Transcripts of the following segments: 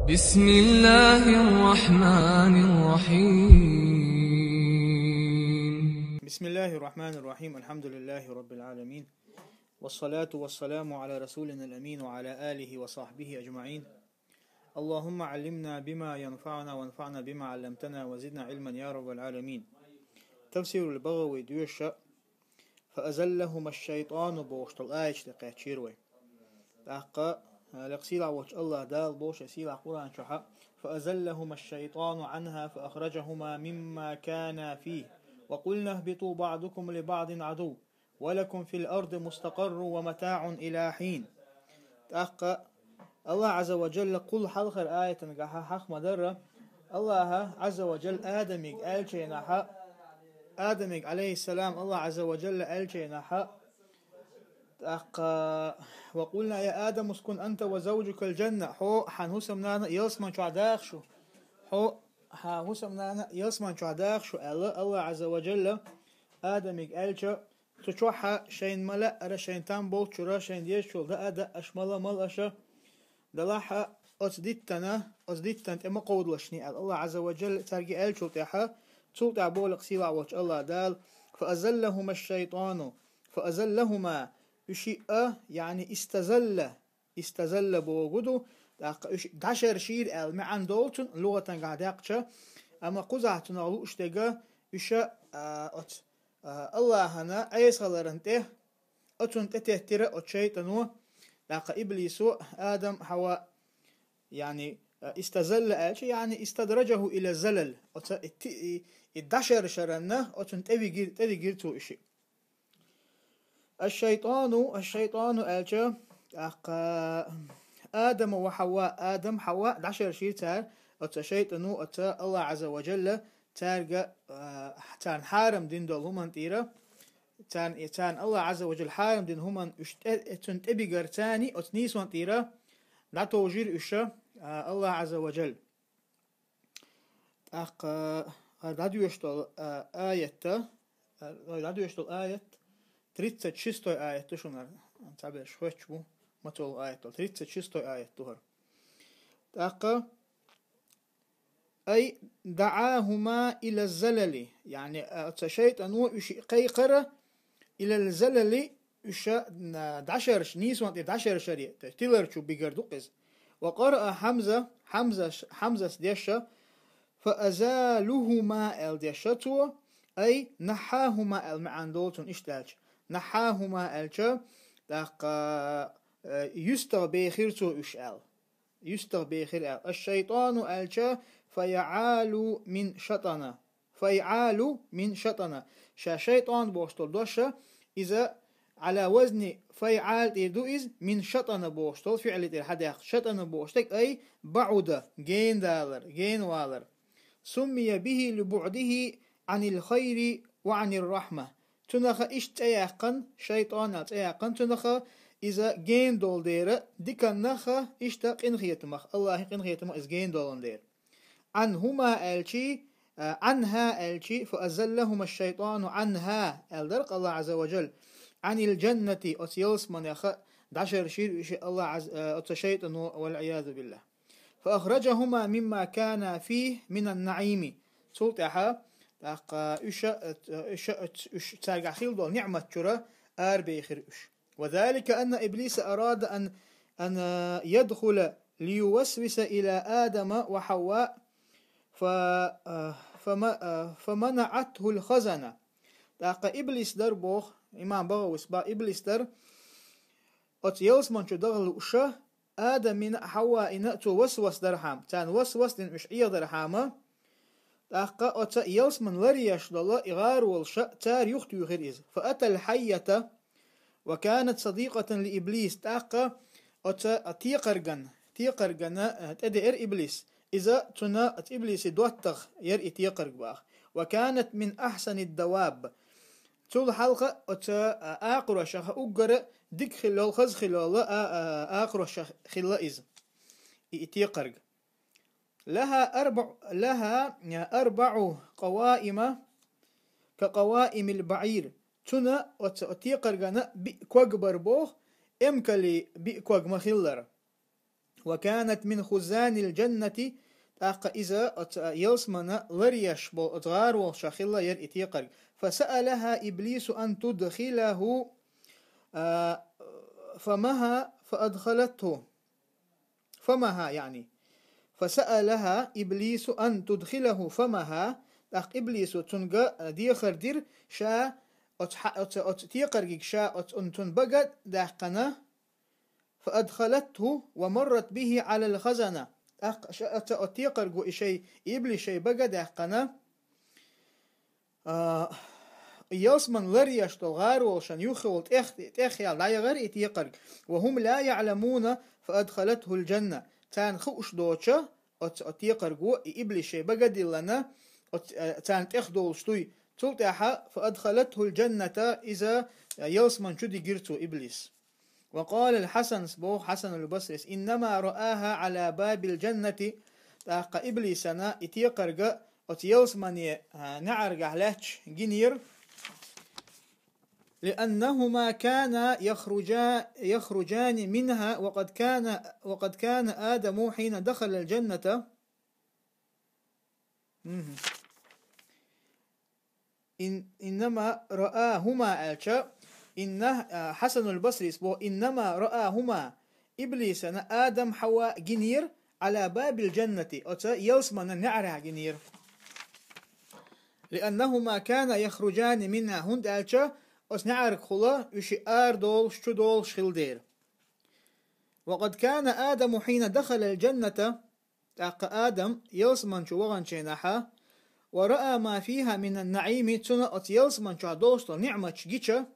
بسم الله الرحمن الرحيم. بسم الله الرحمن الرحيم. الحمد لله رب العالمين، والصلاة والسلام على رسولنا الأمين وعلى آله وصحبه أجمعين. اللهم علمنا بما ينفعنا وانفعنا بما علمتنا وزدنا علما يا رب العالمين. تفسير البغوي دوشة فأزلهما الشيطان بوشت الآية تقاتشيروي تحقق لقسيلا وش الله دال بوش سيلا قرآن شحا فأزلهما الشيطان عنها فأخرجهما مما كان فيه وقلنا اهبطوا بعضكم لبعض عدو ولكم في الأرض مستقر ومتاع إلى حين. تحقق الله عز وجل قل حلخر آية نقاها حق مدرة الله عز وجل آدمك عليه السلام الله عز وجل ألشينا وقلنا يا آدم اسكن أنت وزوجك الجنة حو حنوسمنا يلسمن شعداخشو حو حنوسمنا يلسمن شعداخشو الله عز وجل آدمك ألشا تشوحا شين ملا أرى شين تامبول شرا شين ديشول دا أدا أشمالا مال أشا دلاحا أصدتنا إما قودلشني الله عز وجل ترجي ألشو تيحا تلتع بولق سيلا وش الله دال فأزلهما الشيطان فأزلهما يشيء يعني استزل بوجوده داشر شير المعن دولتن لغة قاعدة أما قزعتنا لوش تجا يشاء الله هنا أي صلرنته أتون تتهتر أتشيطنو لقى إبليسو آدم حواء يعني استزل يعني استدرجه إلى الزلل الدشر شرنه أتون تبي جرتو إشي. الشيطان ألجا آدم وحواء آدم حواء دشر شير تار أتشيطنو الله عز وجل تارجع تان حارم دين دول همان تيرا تان الله عز وجل حارم دين همان أتون تبي جرتاني أتنيس وان تيرا لا توجير إشا الله عز وجل راديو يشتغل آية تريتسة شستو آية تشونر تعبير شوية شو متول آية تريتسة شستو آية تهر أي دعاهما إلى الزلل يعني تشيت أنو قيقرة إلى الزلل إشا دعشرش نيسوان دعشر شريع تيلر شو بيجردوقز. وقرأ حمزة ديشة فأزالهما الديشتو أي نحاهما المعندولتون إشتاج نحاهما الجا يستغبيخرتو إشال يستغبيخر الشيطان الجا فيعال من شطنا شيطان بوشتل دوشة إذا على وزن فيعال تيردو إز من شطنا بوشتل فعل تيرحديق شطنا بوشتك أي بعد جين والر سمي به لبعده عن الخير وعن الرحمة تنخ اشتياقا شيطان تياقا تنخ إذا جين دول دير ديك النخ اشتاق انخيتمخ الله انخيتمخ إز جين دول دير عنها الشي فأزلهما الشيطان عنها الدرق الله عز وجل عن الجنة أتيلس من يخ دعشر شير الله عز أتشيطن والعياذ بالله فأخرجهما مما كان فيه من النعيم سلطحا تارجع خيل دول نعمة شرا بيخر وذلك أن إبليس أراد أن يدخل ليوسوس إلى آدم وحواء فمنعته الخزنة إبليس در بوخ إمام بغوث با إبليس در أتيلس من شو دغل وشه آدم من حواء نأتو وسوس درحام تان وسوس دين مش إيا درحامة أتا يلس من لريش الله إغار والشاء تار يختو يغير فأتى الحية وكانت صديقة لإبليس أتا تيقرغن تدئر إبليس إذا تنا إبليس دوتغ ير تيقرغ باخ وكانت من أحسن الدواب طول حلقة آقر شخ أقر ديك خلال خز خلال آقر شخ خلال إز إتيقرغ لها أربع قوائم كقوائم البعير تنا أتيقرغنا بكوغ بربوخ إمكالي بكوغ مخلر وكانت من خزان الجنة أق إذا يلسمنا لريش بأدغار وشاخلة ير إتيقر فسألها إبليس أن تدخله فمها فأدخلته فمها يعني فسألها إبليس أن تدخله فمها أق إبليس تنجا ديخر دير شا تيقر شا أنتن بقد داقنا فأدخلته ومرت به على الخزنة أتيقر جو إشي إبلي شي بقى داقنا ياسمن لريش تلغار وشان يخول تخيال لا يغر إتيقر وهم لا يعلمون فأدخلته الجنة تان خوش دوتشا أتيقر جو إبلي شي بقى دلنا تان تخدول شتوي تلتاحا فأدخلته الجنة إذا ياسمن شدي جرتو إبليس. وقال الحسن سبو حسن البصري إنما رآها على باب الجنة تاق إبليسنا إتيقرق أتيلسمني نعرق لهش جنير لأنهما كانا يخرجان منها وقد كان آدم حين دخل الجنة إنما رآهما ألشا إنه حسن البصري سبو إنما رآهما إبليس آدم حواء جنير على باب الجنة أتا يلسمن نعرع جنير لأنهما كان يخرجان منها هند ألشا أس نعرق خلا يشي دول شو دول شخلدير وقد كان آدم حين دخل الجنة آدم يلسمن شو وغن شيناحا ورأى ما فيها من النعيم تنا أت يلسمن شو دوستو نعمة جيتشا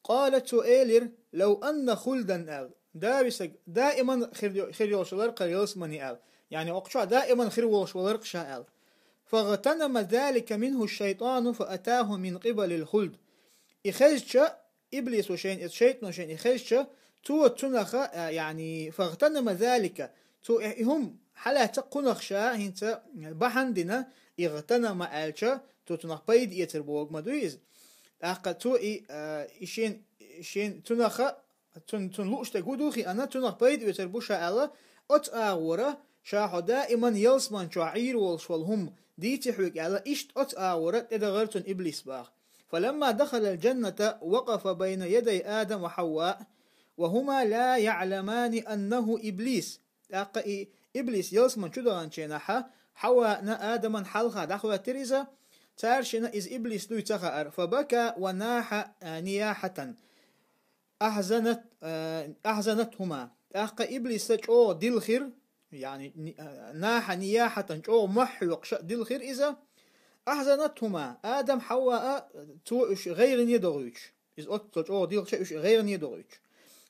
قالت سؤالر لو أن خلدا أل دائما خير يوشولر قريوس مني أل يعني أقشع دائما خير يوشولر قشا أل فاغتنم ذلك منه الشيطان فأتاه من قبل الخلد إخجش إبليس وشين الشيطان وشين إخجش تو تنخ يعني فاغتنم ذلك تو هم حلا تقنخشا هنت بحندنا اغتنم ألشا تو تنخ بيد يتربوغ مدويز أقتو إشين تنخ تنلوش تقودوخي أنا تنخ بيد يتربوشا ألا أتآورة شاحو دائما يلسمان شعير والشوالهم دي تحوك ألا إشت أتآورة تدغرتن إبليس باغ فلما دخل الجنة وقف بين يدي آدم وحواء وهما لا يعلمان أنه إبليس إبليس يلسمان شدغان شيناحا حواء آدما حلقا دخوة تريزا تارشنا إز إبليس لوي تخأر فبكى وناح نياحة أحزنتهما إبليس تجو دلخير يعني ناح نياحة جو محلق دلخير إذا أحزنتهما آدم حواء توش غير يدغوش إز أتجو دلخير غير يدغوش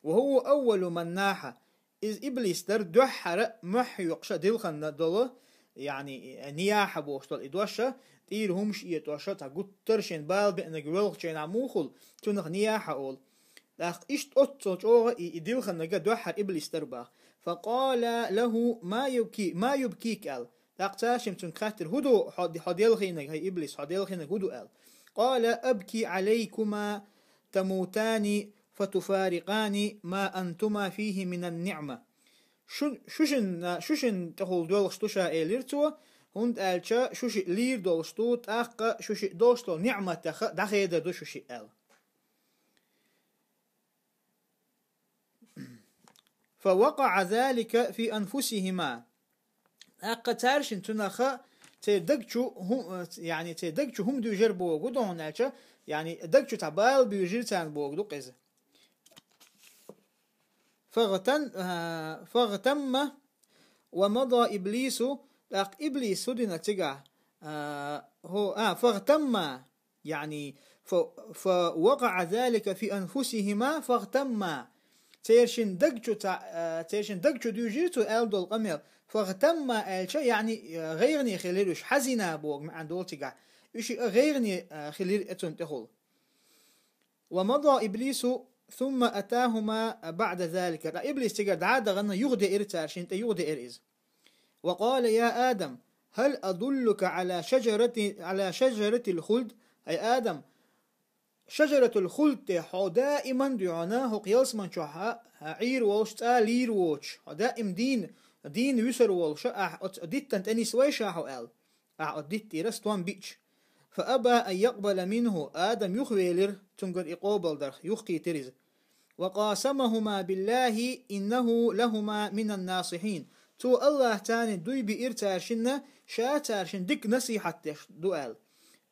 وهو أول من ناح إز إبليس در دحر محلق دلخن دله يعني نياحة بوشتل إدوشة تير همش يتوشة تقول ترشين بال بأن جوالخ جين عموخل تنخ نياحة أول لأخ إشت أتصوج أوغا إدلخن نجا دوحر إبليس ترباخ فقال له ما يبكيك أل لأخ تاشم تنخاتر هدو حديلخينك هاي إبليس حديلخينك هدو أل قال أبكي عليكما تموتان فتفارقان ما أنتما فيه من النعمة شوشن تقول دولخ شتوشا إليرتوا هند ألشا شوشي لير دولشتو تاقا شوشي دوشتو نعمة دخيدة دو شوشي أل فوقع ذلك في أنفسهما أقا تارشن تنخا تدقشو هم يعني تدقشو هم دو جر بوغو دون ألشا يعني دقشو تبال بيجير تان بوغو قيزة فاغتم ومضى إبليس لأق إبليس هدنا تجع هو فاغتم يعني فوقع ذلك في أنفسهما فاغتم تيرشن دقجو ديوجيرتو ألدو القمر فاغتم ألشا يعني غيرني خليلوش حزنا بوغ مع دول تجع إيش غيرني خليل أتون تقول ومضى إبليس ثم أتاهما بعد ذلك إبليس تجع دعاد غنى يغدي إرتاشن يغدي إرز وقال يا آدم هل أدلك على شجرة الخلد أي آدم شجرة الخلد حو دائما ديعناه قياس من شوها عير ووش لير ووش دائم دين يسر ووش أديت أني سوي شاحو آل أديت رستوان بيتش فأبى أن يقبل منه آدم يخويلر تنقر إقوبل درخ يخي ترز وقاسمهما بالله إنه لهما من الناصحين تو الله تاني دوي بإر تارشن شا تارشن دك نصيحة دوال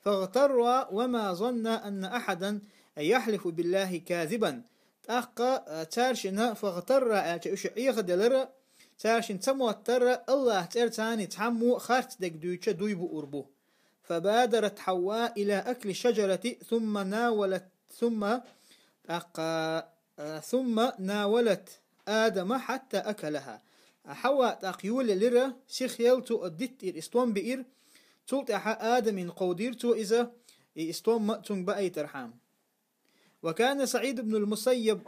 فاغتر وما ظن أن أحدا يحلف بالله كاذبا تأقى تارشن فاغتر يغدلر تارشن تموتر الله تارتاني تحمو خارت دك دويتش دوي بأربو فبادرت حواء إلى أكل الشجرة ثم ناولت آدم حتى أكلها حواء تقيول لرا سيخيل تو أدت إستوان بئر تلتح آدم قودير تو إذا إستوان مأتون بأي ترحام وكان سعيد بن المسيب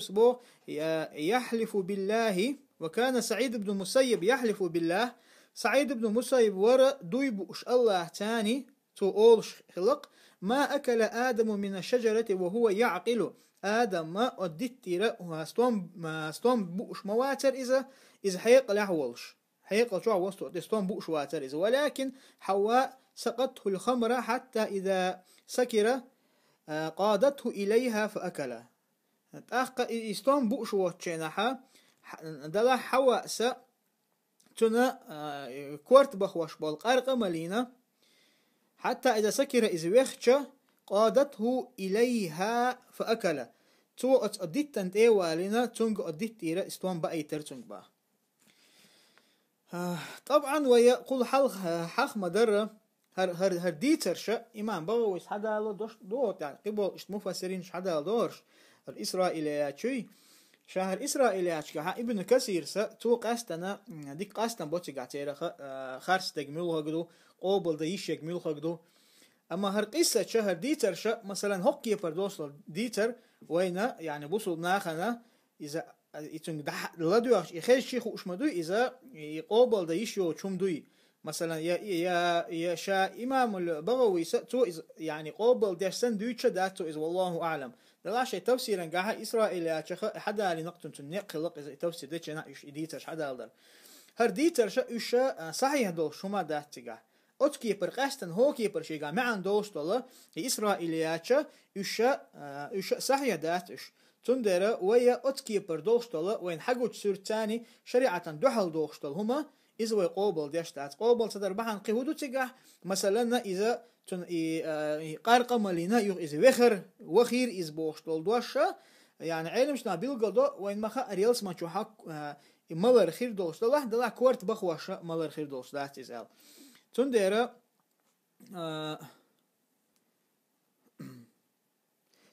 سبو يحلف بالله وكان سعيد بن المسيب يحلف بالله سعيد بن المسيب ورا دويبوش الله تاني تو أولش خلق ما أكل آدم من الشجرة وهو يعقل آدم ما أدتير ما استوم بوش مواتر إذا حيق لحولش حيق شو وسط استوم بوش واتر إذا ولكن حواء سقته الخمر حتى إذا سكر قادته إليها فأكل استوم بوش واتشينها دلا حواء تنا كورت بخوش بالقرق ملينا حتى إذا سكر إذا وخش قادته إليها فأكل تو أديت أنت والنا تونج أديت إيرا استوان بأي ترتونج با طبعا ويقول حق مدرة هر ديتر شا إمام بغويس حدا دوت يعني قبل إشت مفسرين حدا دورش الإسرائيليات شوي شهر إسرائيليات كها ابن كثير تو قاستنا ديك قاستن بوتي قاعتيرا خارس تجميلها قدو قوبل ديش يجميلها قدو أما هر قصة شهر ديتر شا مثلا هوكي بردوصل ديتر وينا يعني بوصل ناخنا إذا يتون لدوش يخيل شيخ وش مدوي إذا يقوبل ديش يو شوم دوي مثلا يا شا إمام البغوي تو يعني قوبل ديشسن دويتش داتو إذا والله أعلم لا شيء تفسيرا قاها إسرائيل حدا لنقطة تنقلق إذا تفسير ديتش ناقش ديتر حدا لدر هر ديتر شا إيش صحيح دول شو ما داتجا أتكيبر قاستن هو كيبر شيء معن دوستلا إسرائيليات إيش صحيح داتش تندرة ويا أتكيبر دوستلا وين حقوت سرتاني شريعة دحل دوستل هما إذا ويقوبل ديشتات قوبل صدر بحن قهودو تجاه مثلا إذا تن قارقة ملينا إذا وخير إذا بوستل دوشة يعني علمش نابيل قدو وين ما خا ريالس ما شو حق ملر خير دوستلا دلا كورت بخواشة ملر خير دوستات إزال تندرة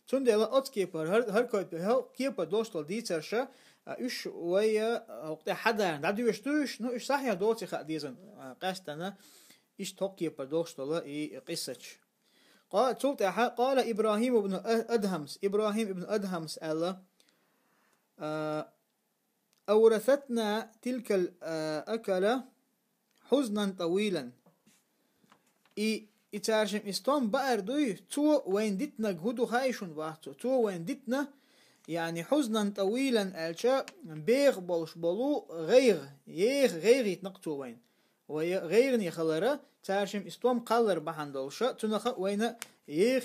تندرة أتكيبر هر كيبر دوستل ديترشة إيش ويا وقت حدا دعدو يشتوش نو إيش صحيح دوتي خديزن قاستنا إيش توكي بدوستلا إيه قصتش قال إبراهيم بن أدهمس ألا أورثتنا تلك الأكلة حزنا طويلا إتارشم إستون بأردوي تو وين دتنا جهدو خايشون باهتو تو وين دتنا يعني حزنا طويلا ألشا بيغ بولش بولو غير يتنقطو وين وغير نخلرة تارشم استوم قلر بحندولشا تنخ وين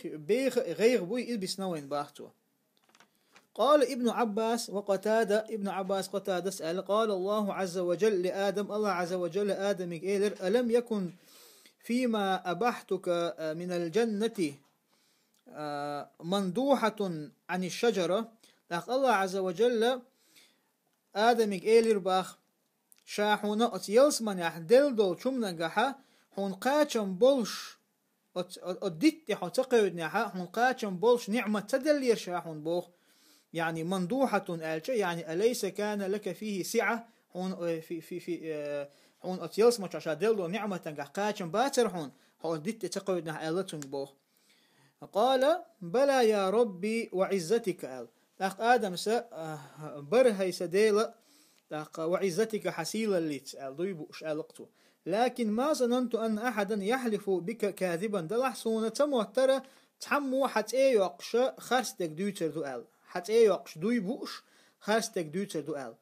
بيغ غير بوي إلبسنا وين باهتو قال ابن عباس قتادة سأل قال الله عز وجل لآدم الله عز وجل آدم إيلر ألم يكن فيما أبحتك من الجنة مندوحة عن الشجرة لأخ الله عز وجل آدم إيلر باخ شاحونا أتيلس من يحدل دول شمنا قحا حون قاتشم بولش أدت حتقود نحا حون قاتشم بولش نعمة تدلير شاحون بوخ يعني مندوحة ألشا يعني أليس كان لك فيه سعة حون في حون أتيلس ما تشادل دول نعمة قاتشم باتر حون أدت تقود نحا ألتن بوخ قال بلى يا ربي وعزتك أل لأخ آدم برهي سديل وعزتك حسيلا اللي تسأل ضيبوش ألقته لكن ما ظننت أن أحدا يحلف بك كاذبا دلح سونة موترة تحمو حتى يقش خرستك دوتر دوال حتى يقش دوي بوش خرستك دوتر دوال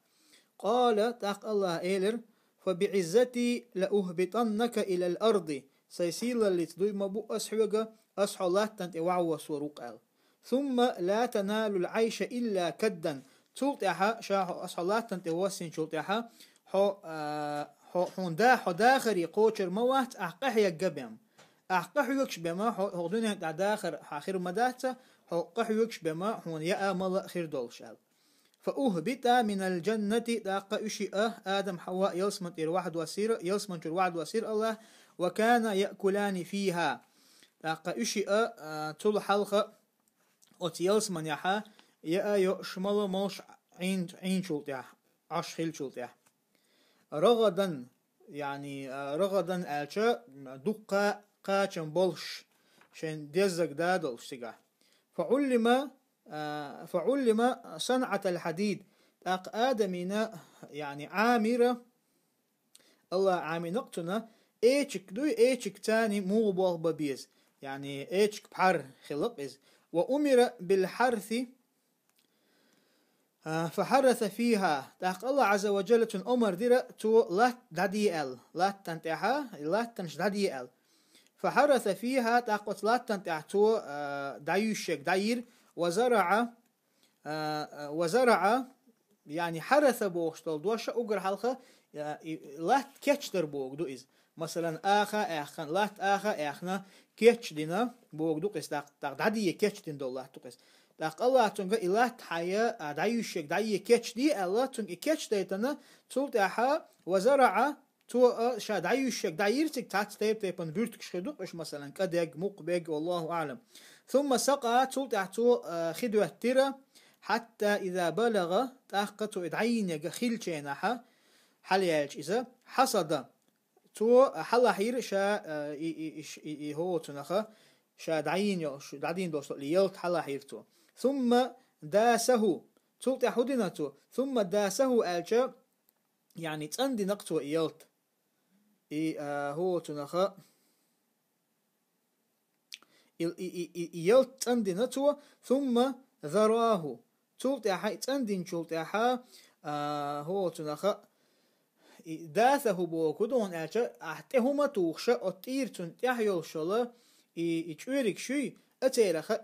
قال تاق الله إيلر فبعزتي لأهبطنك إلى الأرض سيسيل اللي تدوي مبو أسحوغا أسحو لا تنتوعو سوروق ال ثم لا تنال العيش إلا كدا تلتحا شاحو أسحو لا تنتوسين شلتحا حو حوندا حداخري قوشر موات أحقحي قبيم أحقحيوكش بما حو دنيا داخر آخر مداتا حو قحيوكش بما حون يا مال خير دولشال فأهبط من الجنة داق أشيء آدم حواء يلسمن الواحد وسير يلسمن الواحد وسير الله وكان يأكلان فيها داق أشيء طول حلقة أت يلسمن يحا يا يشمل موش عين شلتيا عش خيل شلتيا رغدا يعني رغدا ألشا دقة قاچن بولش شن ديزك دادل سيجا فعلم صنعة الحديد أق آدمنا يعني عامرة الله عامي نقطنا إيشك دوي إيشك تاني مو ببيز يعني إيشك بحر خلق إز وأمر بالحرث فحرث فيها تاق الله عز وجل أمر دير تو لا دادي ال لا تنتحها لا تنش دادي ال فحرث فيها تاق لا تنتح تو دايوشك داير وزرع يعني حرث بوغشتل دوشة أقر حلقة لا كيتشتر بوغ دو إز مثلا آخا لا آخنا كيتش دينا بوغ دو قس تاق دادي كيتش دين دو الله تقس تاق الله تنغ إلا تحيا دايوشك داي كيتش دي الله تنغ كيتش ديتنا تول تاحا وزرع تو شا دايوشك دايرتك تات تيبن بيرتك شخدوق إش مثلا كدق مقبق والله أعلم ثم سقى تول تحتو خدوة تيرا حتى إذا بلغ تاقتو إدعين يغا خيلشيناها حليالش إذا حصد تو حلاحير شا هو تنخا شا دعين دوشتو ليلت حلاحير تو ثم داسه تول تحوديناتو ثم داسه ألشا يعني تندي نقطو إيلت هو تنخا يلت تندي نتو ثم ذراه تلتاحا تندين تلتاحا هو تنخا داثه بوكودون أجا أحتهما توخشا أطير تنتاح يلشلا إيشوريك شوي أتيرخا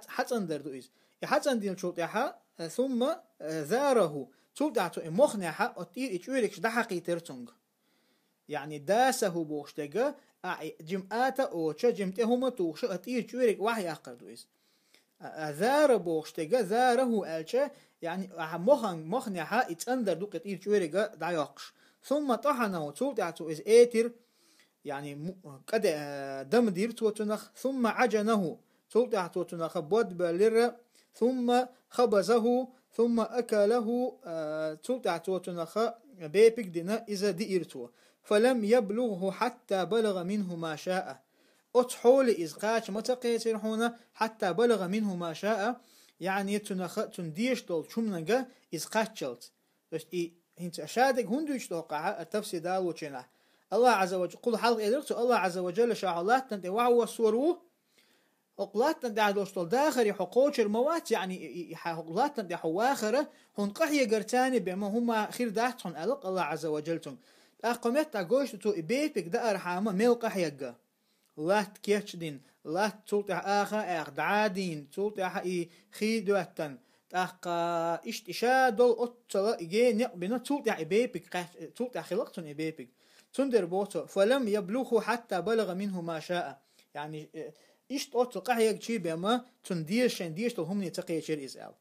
حتندر دوئز حتندين تلتاحا ثم ذاره تلتاحتو إمخناحا أطير إيشوريك دحقي ترتنغ يعني داسه بوشتغا جمعاتا اوچا جمتهما توخش اتير جوريك وحي اقردو إز ذار بوشتغا ذاره ألشا يعني مخنحا اتندر دوك اتير جوريك دايوقش ثم طحنه تلتعتو إز ايتر يعني قد دم ديرتو تنخ ثم عجنه تلتعتو تنخ بود بلر ثم خبزه ثم أكله تلتعتو تنخ بيبك دينا إذا ديرتو فلم يبلغه حتى بلغ منه ما شاء أتحول إزقاش متقيتر هنا حتى بلغ منه ما شاء يعني تنديش دول شمنغا إزقاشلت هنت أشادك هندوش توقع التفسير دال وچنا الله عز وجل قل حلق إدرتو الله عز وجل شاء الله تنتي وعو صوروه أقلات تنتي دوشتول داخري حقوش الموات يعني أقلات تنتي حواخرة هن قحية قرتاني بما هما خير داحتهم ألق الله عز وجل أقمت تقولش تو إبيبك دا أرحامة ملقى حيقا لا تكيتشدين لا تولتح آخا دعادين تولتح خيدواتن تاقا إشادول أطلا إيجي نقبنا تولتح إبيبك تولتح خلقتن إبيبك تندر بوتو فلم يبلغه حتى بلغ منه ما شاء يعني إشت أطلا قحيق شي بما تنديش هم نتقي شير إزال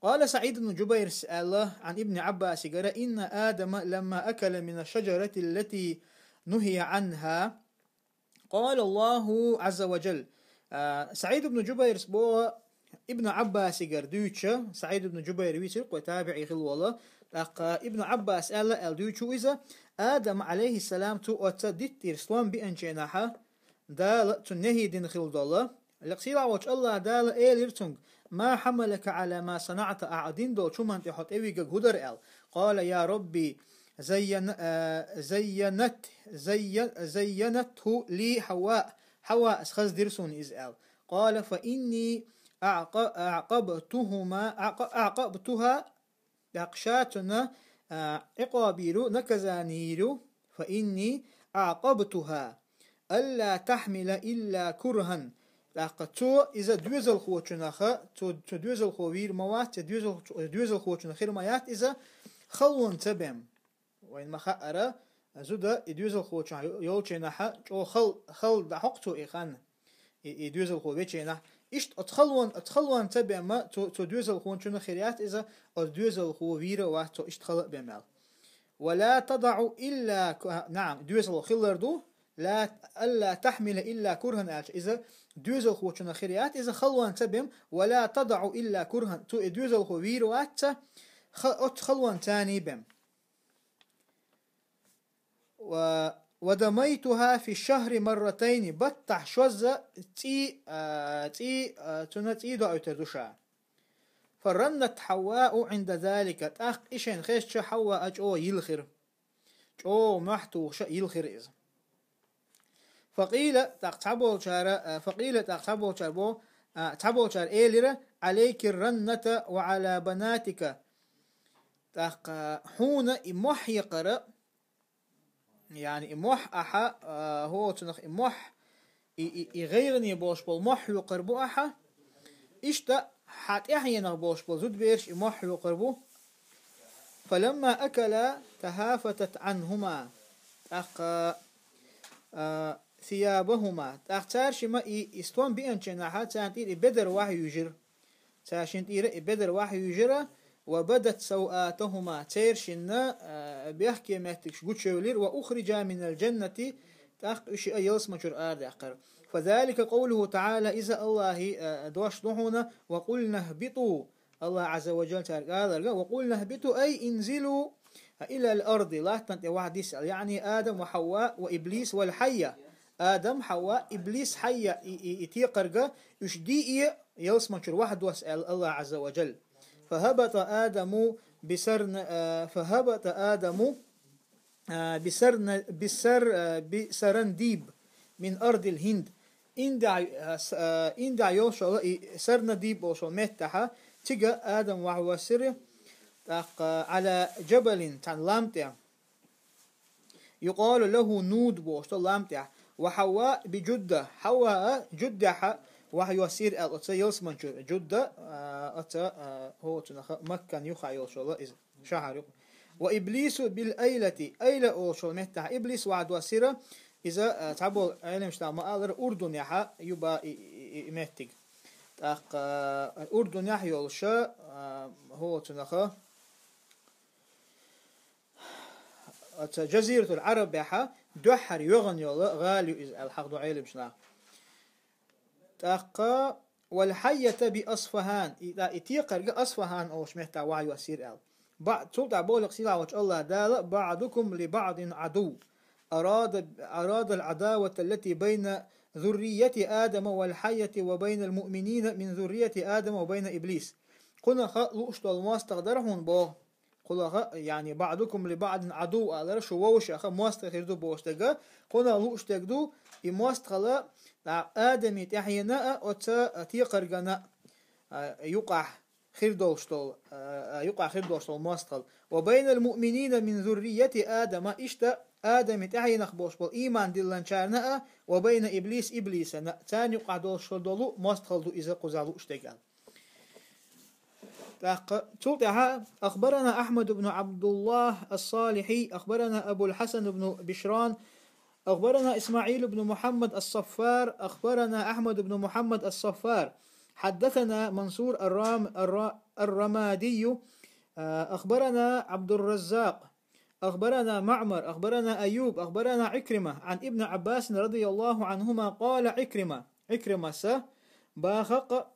قال سعيد بن جبير سأل عن ابن عباس قال إن آدم لما أكل من الشجرة التي نهي عنها قال الله عز وجل سعيد بن جبير سبوه ابن عباس قردوشة سعيد بن جبير ويسرق وتابعي خلوه ابن عباس قال الدوشو إذا آدم عليه السلام تؤتدت إرسلام بأنجينها دال تنهي دين خلد الله لقصيلا وش الله دال إيليرتنغ ما حملك على ما صنعت أعدين دو شو من تحط إيويك هدر إل قال يا ربي زينته لي حواء أسخز درسون إز إل قال فإني أعقبتها يقشاتنا عقابيرو نكزانيرو فإني أعقبتها ألا تحمل إلا كرها لقطو إذا دوزل خوتشناخا تو دوزل خوير موات دوزل خوتشنا خير مايات إذا خلون تبم وين ما خأرا زودا دوزل خوتشنا يولشناها جو خل دحقتو إخان دوزل خوتشنا إشت أتخلون تبم تو دوزل خوتشنا خيرات إذا دوزل خوير واتو إشت خلق بمال ولا تضع إلا نعم دوزل خلردو لا ألا تحمل إلا كرها إذا دوزل خوتشنا خيرات إذا خلوان تبم ولا تضع إلا كرها تو دوزل خو ويروات خلوان تاني بم ودميتها في الشهر مرتين بطح شوزة تي تنتي دو أوتردوشا فرنت حواء عند ذلك تأخ إشين خيش حواء أجو يلخر جو محتو يلخر إذا فقيل تقتبو شاربو تبو شار إيلر عليك الرنة وعلى بناتك تق حون إموح يقرأ يعني إموح أحا هو تنخ إموح يغيرني بوش بول موح يقربو أحا إشتا حات إحينا بوش بول زود بيرش إموح يقربو فلما أكل تهافتت عنهما تق ثيابهما تختار شما استوان بين جناحات تانتير بدر واحد يجر تاشين تير بدر واحد يجرا وبدت سوآتهما تيرشنا بيحكي ماتكش قوتشولير وأخرج من الجنة تأخش أيوس مجر آردقر فذلك قوله تعالى إذا الله دوش ضحونا وقلنا اهبطوا الله عز وجل قال وقلنا اهبطوا أي انزلوا إلى الأرض لا تنتي واحد يسأل يعني آدم وحواء وإبليس والحية آدم حواء إبليس حية يتيقرقا يشدي يوس مجر واحد واسأل الله عز وجل فهبط آدم بسرنديب من أرض الهند إن يوصل سرنديب وصل متها تجا آدم وهو سر على جبل تان لامتع يقال له نود بوصل لامتع وحواء بجدة حواء جدة وحي يسير الأتى يوسمن جدة أتى هو تنخ مكة يخا يوصل إذا شهر وإبليس بالأيلة أيلة أوصل متى إبليس وعد وسيرة إذا تعبوا علم شتاء ما أقدر أردن يحا يبقى متى أردن يحيى الشاء هو تنخ أتى جزيرة العرب يحا دحر يغني غالي إذا الحق دو علم شنا تأقى والحية بأصفهان إذا إتيقر أصفهان أو شمحتا وعي وسير أل بعد سلطة بولق سيلا وجه الله دال بعضكم لبعض عدو أراد العداوة التي بين ذرية آدم والحية وبين المؤمنين من ذرية آدم وبين إبليس قلنا لؤشت المواستقدرهن بو قلنا يعني بعضكم لبعض عدو أدر شو ووش أخا مواستقدر بوشتقا قلنا لؤشت يقدو يمواستقلا آدم يتحينا أتا تيقرقنا يقع خير دوشتول مواستقل وبين المؤمنين من ذرية آدم إشتا آدم يتحينا خبوش إيمان دلان شارنا وبين إبليس تاني يقع دوشتول دولو مواستقل دو إذا قزالو اشتقال أخبرنا أحمد بن عبد الله الصالحي أخبرنا أبو الحسن بن بشران أخبرنا إسماعيل بن محمد الصفار أخبرنا أحمد بن محمد الصفار حدثنا منصور الرمادي أخبرنا عبد الرزاق أخبرنا معمر أخبرنا أيوب أخبرنا عكرمة عن ابن عباس رضي الله عنهما قال عكرمة باخق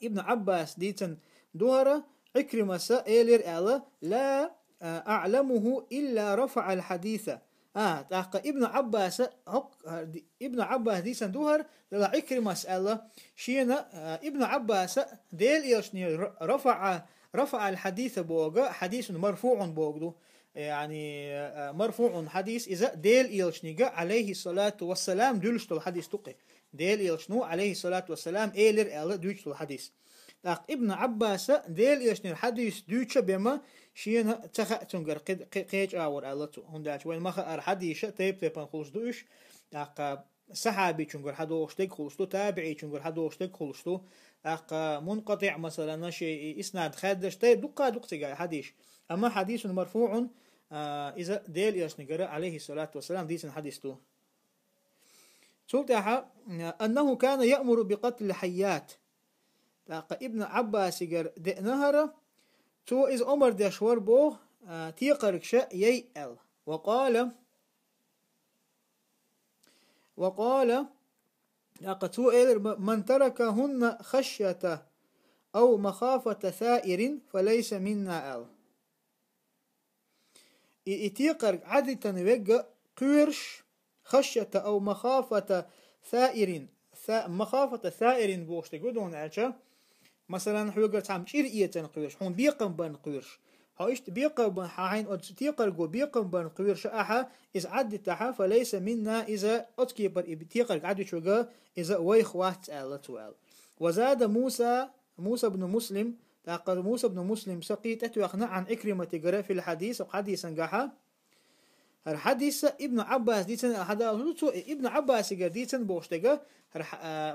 ابن عباس ديتن دهرة عكرمة إيلر ألا لا أعلمه إلا رفع الحديث ابن عباس ديتن دهر لا عكرمة ألا شينا ابن عباس ديل يشني رفع الحديث بوغا حديث مرفوع بوغدو يعني مرفوع حديث إذا ديل يلشنيغا عليه الصلاة والسلام دلشت الحديث تقي ديل يلشنو عليه الصلاة والسلام إيلر ألا دوش الحديث تاق ابن عباس ديل يلشن الحديث دوش بما شين تخا تنقر قيج آور ألا تو هنداش وين مخا الحديث تيب تيبان خلص دوش تاق صحابي تنقر حدوش تك خلصتو تابعي تنقر حدوش تك خلصتو تاق منقطع مثلا نشي إسناد خادش تيب دقا دقا حديث أما حديث مرفوع إذا ديل يلشن عليه الصلاة والسلام ديسن حديث تو سلطة أنه كان يأمر بقتل الحيات ابن عباس يقر دي نهر تو إز عمر دي شوربو تيقرك شا ييأل وقال تو من تركهن خشية أو مخافة ثائر فليس منا أل تيقرك عادة ويقى قرش خشية أو مخافة ثائر مخافة ثائر بوش تقولون أجا مثلا حوجر تعم شير إيتن قرش هون بيقم بن قرش هايشت بيقم بن حين أو تيقرقو بيقم بن قرش أحا إذا عدتها فليس منا إذا أتكبر تيقرق عدت شجا إذا ويخ وات أل وزاد موسى بن مسلم تقل موسى بن مسلم سقيت أتوقنا عن إكرمة جرا في الحديث وحديثا جحا الحديث ابن عباس ديتن ابن عباس ديتن بوشتجا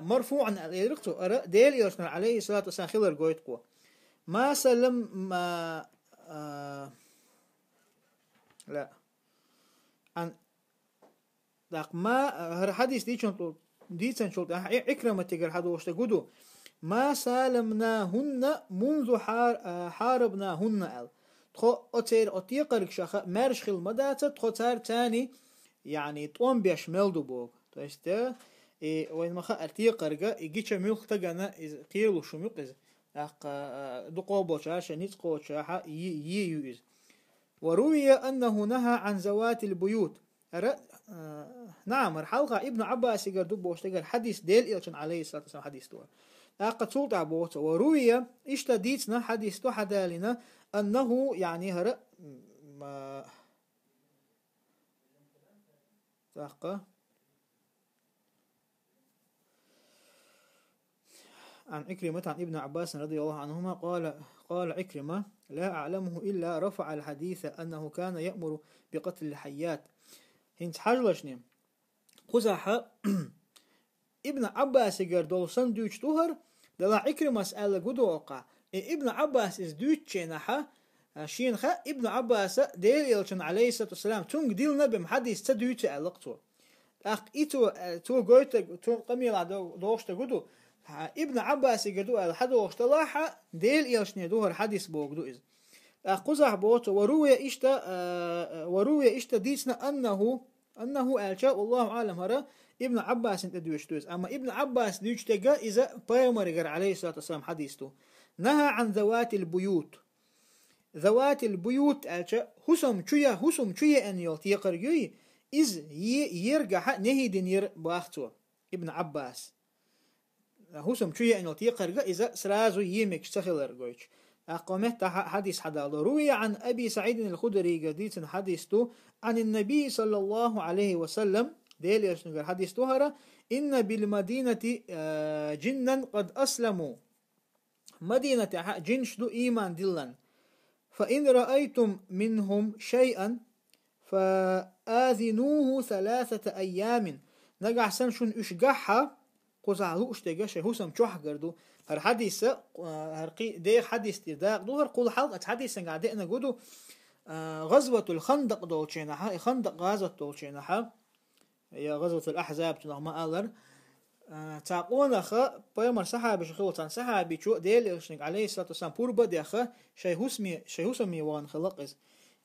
مرفوعا الرقتو ديل يرسل عليه الصلاة والسلام خلر قويتقو ما سلم ما لا عن داق ما الحديث ديتن شلت إكرمة تجر حدو وشتجودو ما سالمناهن منذ حاربناهن ال تخو أتير أتيقرك شخا مرشخل مداتا تخو تار تاني يعني طوان بيش ملدو بوغ تايستا وين مخا أتيقرك إيجيشا ملخ تغانا قيرلو شميق إز دقو بوشاشا نتقو شاحا يو إز وروي أنه نهى عن زوات البيوت نعم الحلقة ابن عباس يقردو بوشتغل حديث ديل إلشن عليه الصلاة والسلام حديث دور قد سلط عبوت وروي اشتديتنا حديث تو حدالنا أنه يعني هرأ ما تحقى عن عكرمة عن ابن عباس رضي الله عنهما قال عكرمة لا أعلمه إلا رفع الحديث أنه كان يأمر بقتل الحيات هنت حجلشني قزح ابن عباس يقر دولسان دوش توهر دلا عكرمة سأل قدو وقع ابن عباس إز دوتشينها شينخا ابن عباس ديل يلشن عليه الصلاة والسلام تونج ديل نبم حديث تدوتش ألقتو أخ تو قويت تو قميل دوش تقودو ابن عباس يقدو الحد واشتلاحا ديل يلشن يدوهر حديث بوغدو إز أخ قزح بوت وروي إشتا ديسنا أنه ألشاء والله عالم هرا ابن عباس انت دوشتوز أما ابن عباس دوشتقا إذا بايمرقر عليه الصلاة والسلام حديثتو نهى عن ذوات البيوت ألشا حسم شوية أن يلتيقر يوي إذ يرقح نهي دنير باختو ابن عباس حسم شوية أن يلتيقر إذا سرازو يمك سخلر قويش أقومت حديث حدال روي عن أبي سعيد الخدري قديس حديثتو عن النبي صلى الله عليه وسلم ديل يشنقر حديثتو هرا إن بالمدينة جنا قد أسلموا مدينة جنشدو إيمان دلن فإن رأيتم منهم شيئا فآذنوه 3 أيام نقع سنشون إشقاحها قزعلو اشتقاش هوسم شوح قردو هر حديث هرقي دي حديث تداق دو هرقول حلقة حديث قاعدين قدو غزوة الخندق دولشينها خندق غزوة دولشينها هي غزوة الأحزاب ما ألر تاقونا خا بيمر صحابي شخوتان صحابي شو ديل يشنق عليه الصلاة والسلام بوربا دي خا شيهوسمي وان خلقز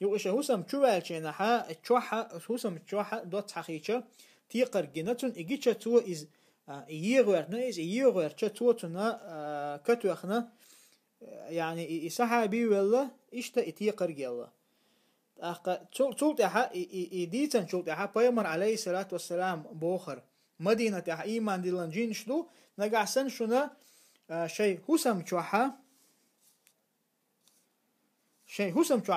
يو شيهوسم شوالشينها تشوحا هوسم تشوحا دوت حقيقة تيقر جنتون إجيتشا تو إز يغير نايز يغير تشتوتنا كتوخنا يعني صحابي ولا إشتا إتيقر جلا أخا تولتها إديتن تولتها بيمر عليه الصلاة والسلام بوخر مدينة إيمان دلن جينشدو نقع سنشنا شيء هسم تشوحا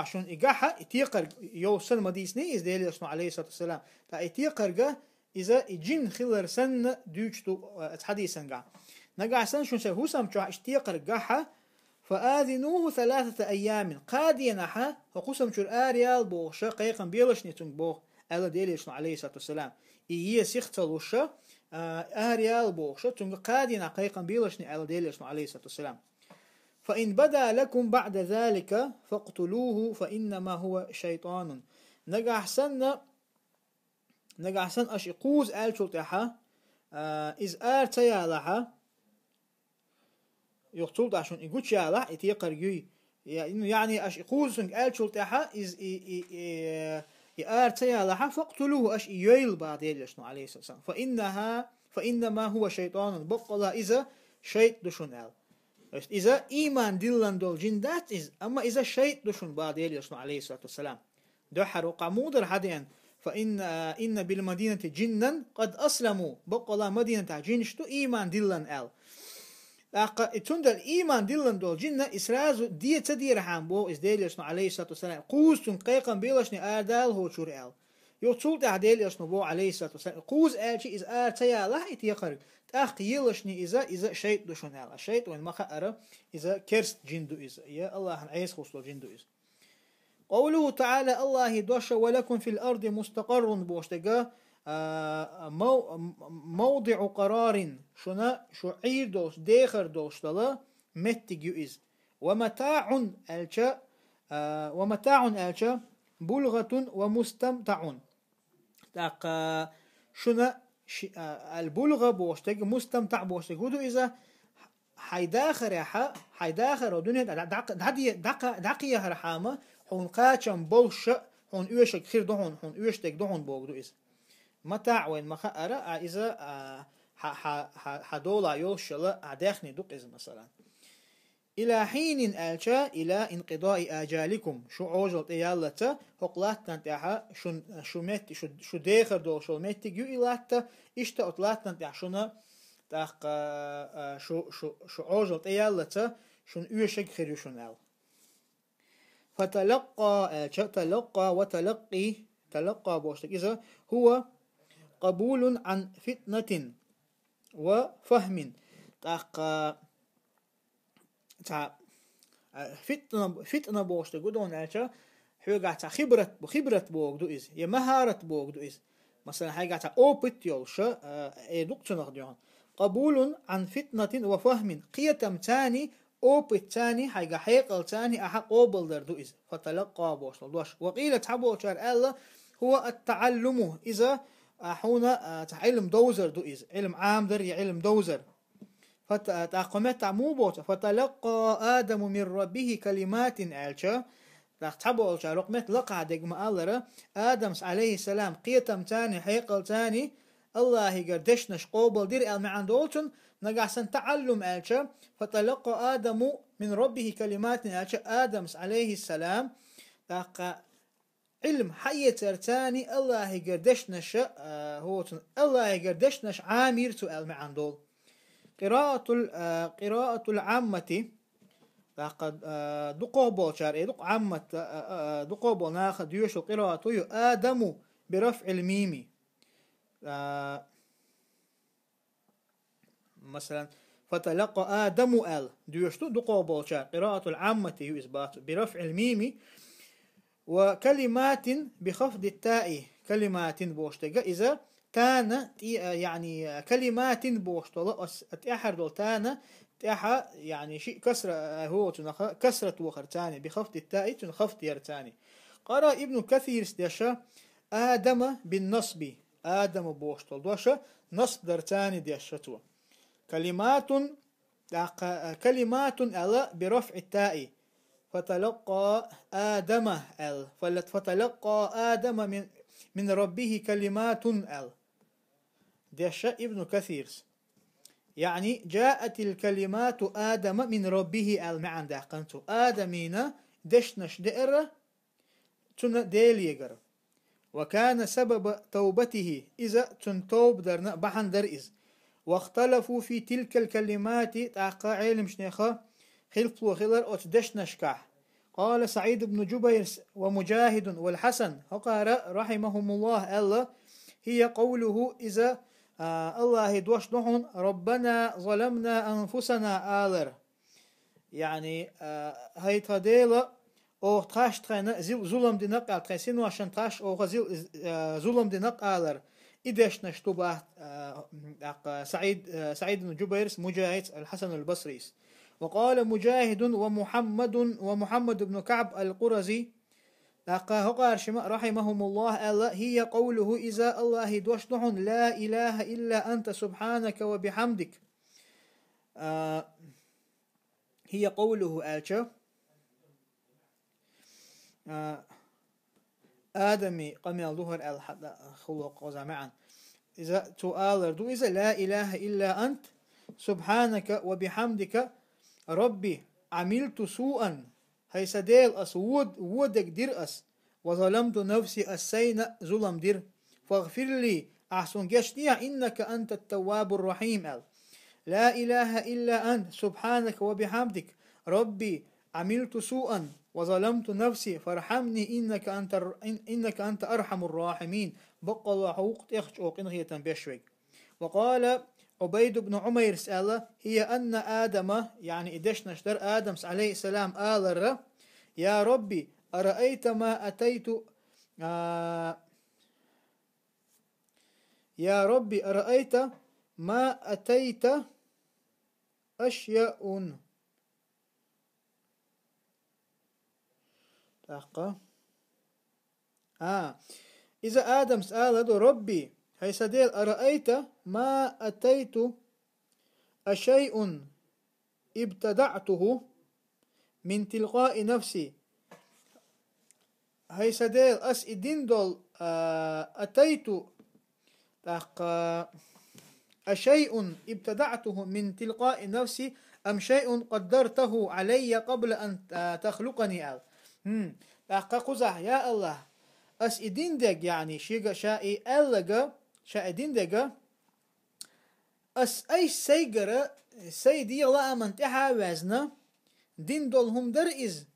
شون إجاحا إتيقر يوصل مديسني إز ديلي أسمع عليه الصلاة والسلام تا إتيقر جا إذا جن خلر سن دوجتو حديثا قا نقع سن شو سر هوسم شو اشتيق رجعها فآذنوه 3 أيام قاديا حا وقسم شو الآريال بو شقيقا بيلشني تنبو ألا ديليش عليه الصلاة والسلام إيه سيختل وشا آريال بو شا تنبو قاديا قيقا بيلشني ألا ديليش عليه الصلاة والسلام فإن بدا لكم بعد ذلك فاقتلوه فإنما هو شيطان نقع سن أشيقوز آل شلطحا إز آرتيا لها يقتل عشان يقولش يا لا يتيقر جوي يعني أشيقوز سنك آل شلطحا إز آرتيا لها فاقتلوه أش ييل بعد يلشنو عليه السلام فإنما هو شيطان بقلا إذا شيط دشون آل إذا إيمان دلن دول جندات إز أما إذا شيط دشون بعد يلشنو عليه الصلاة والسلام دحر وقامودر حدين إن بالمدينة جنا قد أسلموا بقلا مدينة جنشتو إيمان دلن آل تندل إيمان دلن دول جنة إسرازو دي تدير حامبو إز ديليشنو عليه الصلاة والسلام قوز تنقيقا بيلشني آدال هو شور آل يوتسول تعديليشنو بو عليه الصلاة والسلام قوز آلشي إز آرتيا له إتيقرق تأخ يلشني إذا شيط دوشن آل الشيط وين ما خأر إذا كرست جندو إذا يا الله عيس خصلو جندو إذا قوله تعالى الله دوش ولكم في الأرض مستقر بوشتقا موضع قرار شنا شعير دوش ديخر دوش دلا متجو إز ومتاع ألشا بلغة ومستمتع تاق شنا البلغة بوشتق مستمتع بوشتق ودو إذا حيداخر ودنيا دقية رحامة هون قاتشم بولش هون يوشك خير دهون هون يوشتك دهون بوغدو إز متاع وين مخأرة إذا حدولا يوشلا عداخني دوك إز مثلا إلى حين ألشا إلى انقضاء آجالكم شو عوجل إيالتا هقلات تنتعها شو مت شو داخر دو شو مت جو إلاتا إشتا أطلات تنتع شونا تاق شو عوجل إيالتا شو يوشك خير يوشنال فتلقى وتلقي تلقى بوشتك إذا هو قبول عن فتنة وفهم فتنة بوشتك ودون ألشا حيوغا خبرة بوغدو إز يا مهارة بوغدو إز مثلا حيوغا أوبت يولشا دكتور ديون قبول عن فتنة وفهم قيتم تاني أوبت تاني حيقا حيقل تاني أحق أوبل دردو إز فتلقى بوش وقيل تحبو شار ألا هو التعلم إذا أحونا علم دوزر دو إز علم عام در علم دوزر فتقمت عموبوت فتلقى آدم من ربه كلمات ألشا تحبو شار رقمت لقع دقم ألرا آدم عليه السلام قيتم تاني حيقل تاني الله يقردشنش قوبل دير المعان دولتن نقعسن تعلم ألشا فتلقى آدم من ربه كلمات ألشا آدم عليه السلام تلقى علم حي ترتاني الله يقردشنش الله يقردشنش عامير تو المعان دول قراءة العامة لقد دقوبول شارع دق عامة دقوبول ناخد يوشو قراءة آدم برفع الميم مثلا فتلقى آدم آل ديوشتو دقوبول شار قراءة العامة هي إثبات برفع الميم وكلمات بخفض التاء كلمات بوشتجا إذا تانا يعني كلمات بوشتلا أتأحر دول تانا تأحر يعني شيء كسر هو كسرة وخرتاني بخفض التاء تنخفض يرتاني قرأ ابن كثير استيشا آدم بالنصب آدم بوشتل دوشا نصب درتاني ديشتو كلمات ألا برفع التاء فتلقى آدم فتلقى آدم من ربه كلمات ديشا ابن كثير يعني جاءت الكلمات آدم من ربه معن داقنتو آدمين دشنش دئر تن ديليجر وكان سبب توبته إذا تنتوب درنا بحن درئز واختلفوا في تلك الكلمات تعقى علم شنيخة خلف وخلر أتدشنشكح قال سعيد بن جبير ومجاهد والحسن وقال رحمهم الله ألا هي قوله إذا الله دوش نحن ربنا ظلمنا أنفسنا آلر يعني هاي تديلا او تاش تخينا ظلم دي نقال تخيسين واشن تاش او ظلم دي نقالر إدش نشتبه سعيد بن جبير مجاهد الحسن البصري وقال مجاهد ومحمد بن كعب القرزي رحمهم الله ألا هي قوله إذا الله دوشنح لا إله إلا أنت سبحانك وبحمدك هي قوله آلشا آدمي قمي الظهر الخلق وزمعا إذا تؤالر دو إذا لا إله إلا أنت سبحانك وبحمدك ربي عملت سوءا هاي سديل أس ودك دير أس وظلمت نفسي السين ظلم دير فاغفر لي أحسن جشتيا إنك أنت التواب الرحيم لا إله إلا أنت سبحانك وبحمدك ربي عملت سوءا وظلمت نفسي فارحمني إنك أنت أرحم الراحمين بقى الله حقوق تخش أو قنغية بشوي. وقال عبيد بن عمير سأله هي أن آدم يعني إدش نشتر آدم عليه السلام آلر يا ربي أرأيت ما أتيت يا ربي أرأيت ما أتيت أشياء إذا آدم سأل ربي هي سديل أرأيت ما أتيت أشيء ابتدعته من تلقاء نفسي هي سديل أس إدين دول أتيت أشيء ابتدعته من تلقاء نفسي أم شيء قدرته علي قبل أن تخلقني قزح يا الله أس إدين دق يعني شيء شائي ألقى شائي دين دق أس أي سيجرة سيدي الله من تحا وزنا دين دولهم در إز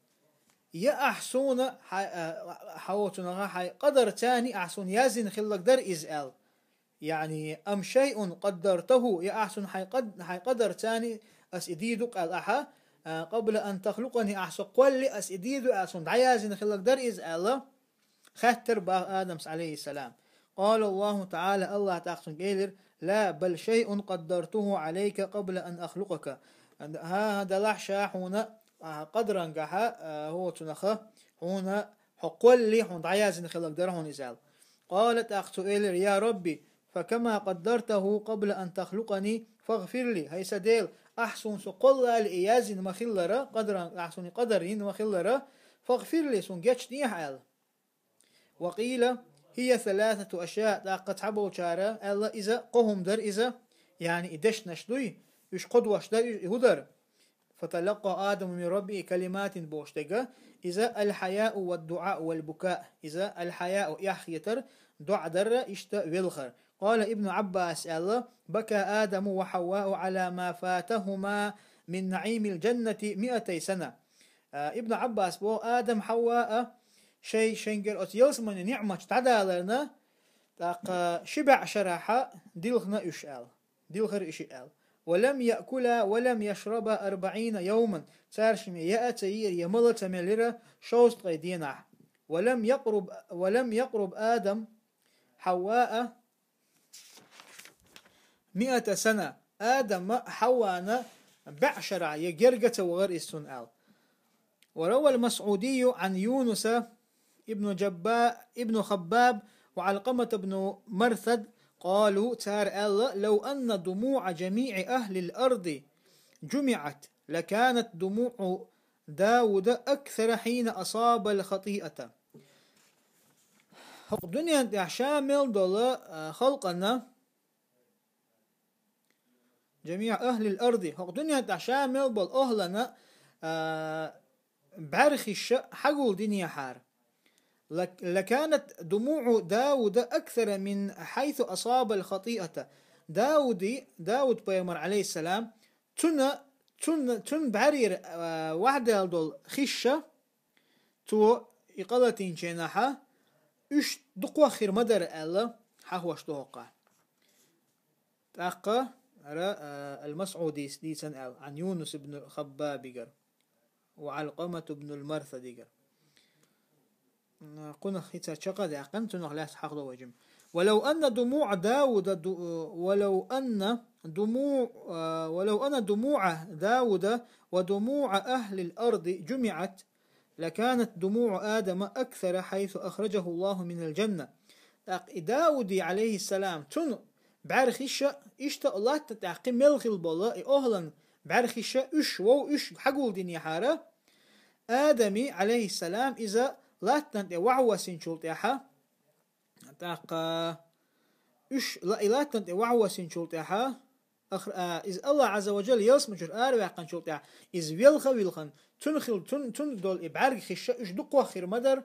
يا أحسون حوتنا حي قدر تاني أحسون يازن خلق در إز يعني أم شيء قدرته يا أحسن حي قدر تاني أس إديدك الأحا قبل أن تخلقني أحسن قل أس إديدو أحسن عيازن خلق در إز الله خاتر با آدم عليه السلام قال الله تعالى الله تأخسن قيلر لا بل شيء قدرته عليك قبل أن أخلقك هذا لحشا هنا قدرا قحا هو تنخه هنا حقول لي هون عيازن خلق در هون إزال قالت أخت إيلر يا ربي فكما قدرته قبل أن تخلقني فاغفر لي هي سديل أحسن سقل الإيازن مخلرة قدرا أحسن قدرين مخلرة فاغفر لي سنجتش نيح وقيل هي ثلاثة أشياء قد حبوا شارع ألا إذا قهم در إذا يعني إدش نشدوي إش قدوش در هدر فتلقى آدم من ربي كلمات بوشتغا إذا الحياء والدعاء والبكاء إذا الحياء يحيتر دع در إشت ويلخر قال ابن عباس ألا بكى آدم وحواء على ما فاتهما من نعيم الجنة 200 سنة ابن عباس بو آدم حواء شيء شنجر أتيلس من نعمة تعدالنا تاق شبع شراحة دلخنا إشال دلخر إشال ولم يأكل ولم يشرب 40 يوما سارشم يأتير يمل تملرة شوست قيدينه ولم يقرب آدم حواء 100 سنة آدم حوانا بعشرة يجرجة وغير السنال وروى المسعودي عن يونس ابن خباب وعلقمة بن مرثد قالوا تار الله لو أن دموع جميع أهل الأرض جمعت لكانت دموع داود أكثر حين أصاب الخطيئة الدنيا شامل دول خلقنا جميع أهل الأرض الدنيا شامل بالأهلنا بعرخ حقول دنيا حار لكانت دموع داود أكثر من حيث أصاب الخطيئة داود بيمر عليه السلام تن بعرير واحدة دول خشة تو إقالتين جناحة إش دقوا خير مدر الله حهوش توقع تأقى المسعودي ديسن عن يونس بن خباب وعلقمة بن المرثى ديجر قلنا خيتا شقد أقنت نغلاس حقد وجم ولو أن دموع داود ولو أن دموع داود ودموع أهل الأرض جمعت لكانت دموع آدم أكثر حيث أخرجه الله من الجنة. داود عليه السلام تن بعرخيشة إشتا الله تتعقي ملخ البلاء أهلا بعرخيشة إش حقول دنيا حارة آدمي عليه السلام إذا لا تنت وعوة سنشولت يحا تاقا إش لا تنت وعوة سنشولت يحا إذ الله عز وجل يسمى جر آروع قنشولت يحا إذ ويلخن تنخل تن دول إبعرق خشة إش دقوة خير مدر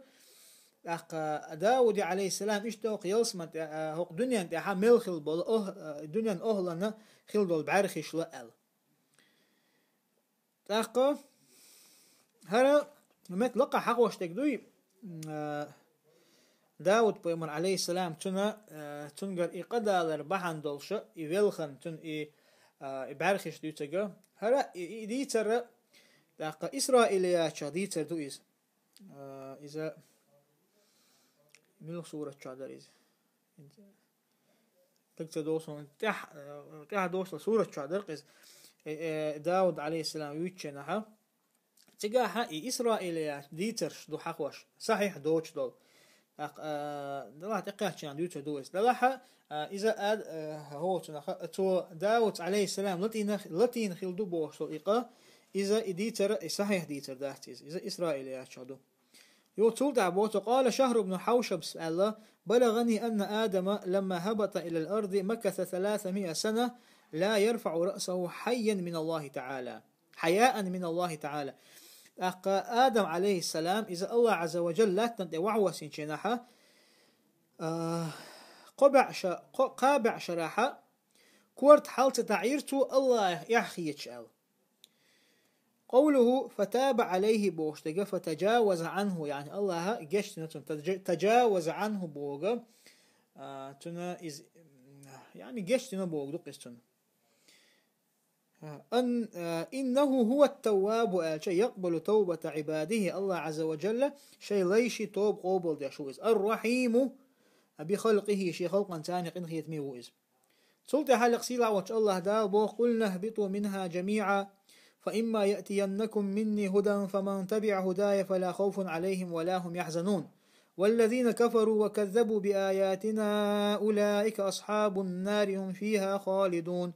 داود عليه السلام إش توق يسمى هوق دنيا تحا ملخ البلا دنيا أهلنا خل دول بعرق خش لأل تاقا هرا مت لقى حق واشتك دوي داود بيمر عليه السلام تنقر إقدالر بحن دولشة يولخن تن إبارخش دوتاقا هرا ديتر تاقا إسرائيليات ديتر دوئيز إذا ملو صورة شادر إذا تكتر دوصل تح دوصل صورة شادر قيز داود عليه السلام يوتشنها تجاها إسرائيليات ديترش دو حقوش صحيح دوش دول دلها تقاش عن ديتر دوس دلها إذا هو تو داود عليه السلام لتين خل دو بوش إقا إذا ديتر صحيح ديتر داتيز إذا إسرائيليات شادو يوتول دعبوت قال شهر بن حوشب سأل بلغني أن آدم لما هبط إلى الأرض مكث 300 سنة لا يرفع رأسه حيا من الله تعالى حياء من الله تعالى. آدم عليه السلام إذا الله عز وجل لا تنتهي وعوة سنشنها قابع شراحة كورت حالة تعيرته الله يحخي يتشأل قوله فتاب عليه بوشتغ فتجاوز عنه يعني الله جشت تجاوز عنه بوغ تنا يعني جشت بوغ دقستن إنه هو التواب شيء يقبل توبة عباده الله عز وجل شيء ليش توب قبل دشوز الرحيم بخلقه شيء خلقا ثاني قن خيتمي وإز سلطة حلق سيلا وش الله دال بوخ قلنا اهبطوا منها جميعا فإما يأتينكم مني هدى فمن تبع هداي فلا خوف عليهم ولا هم يحزنون والذين كفروا وكذبوا بآياتنا أولئك أصحاب النار هم فيها خالدون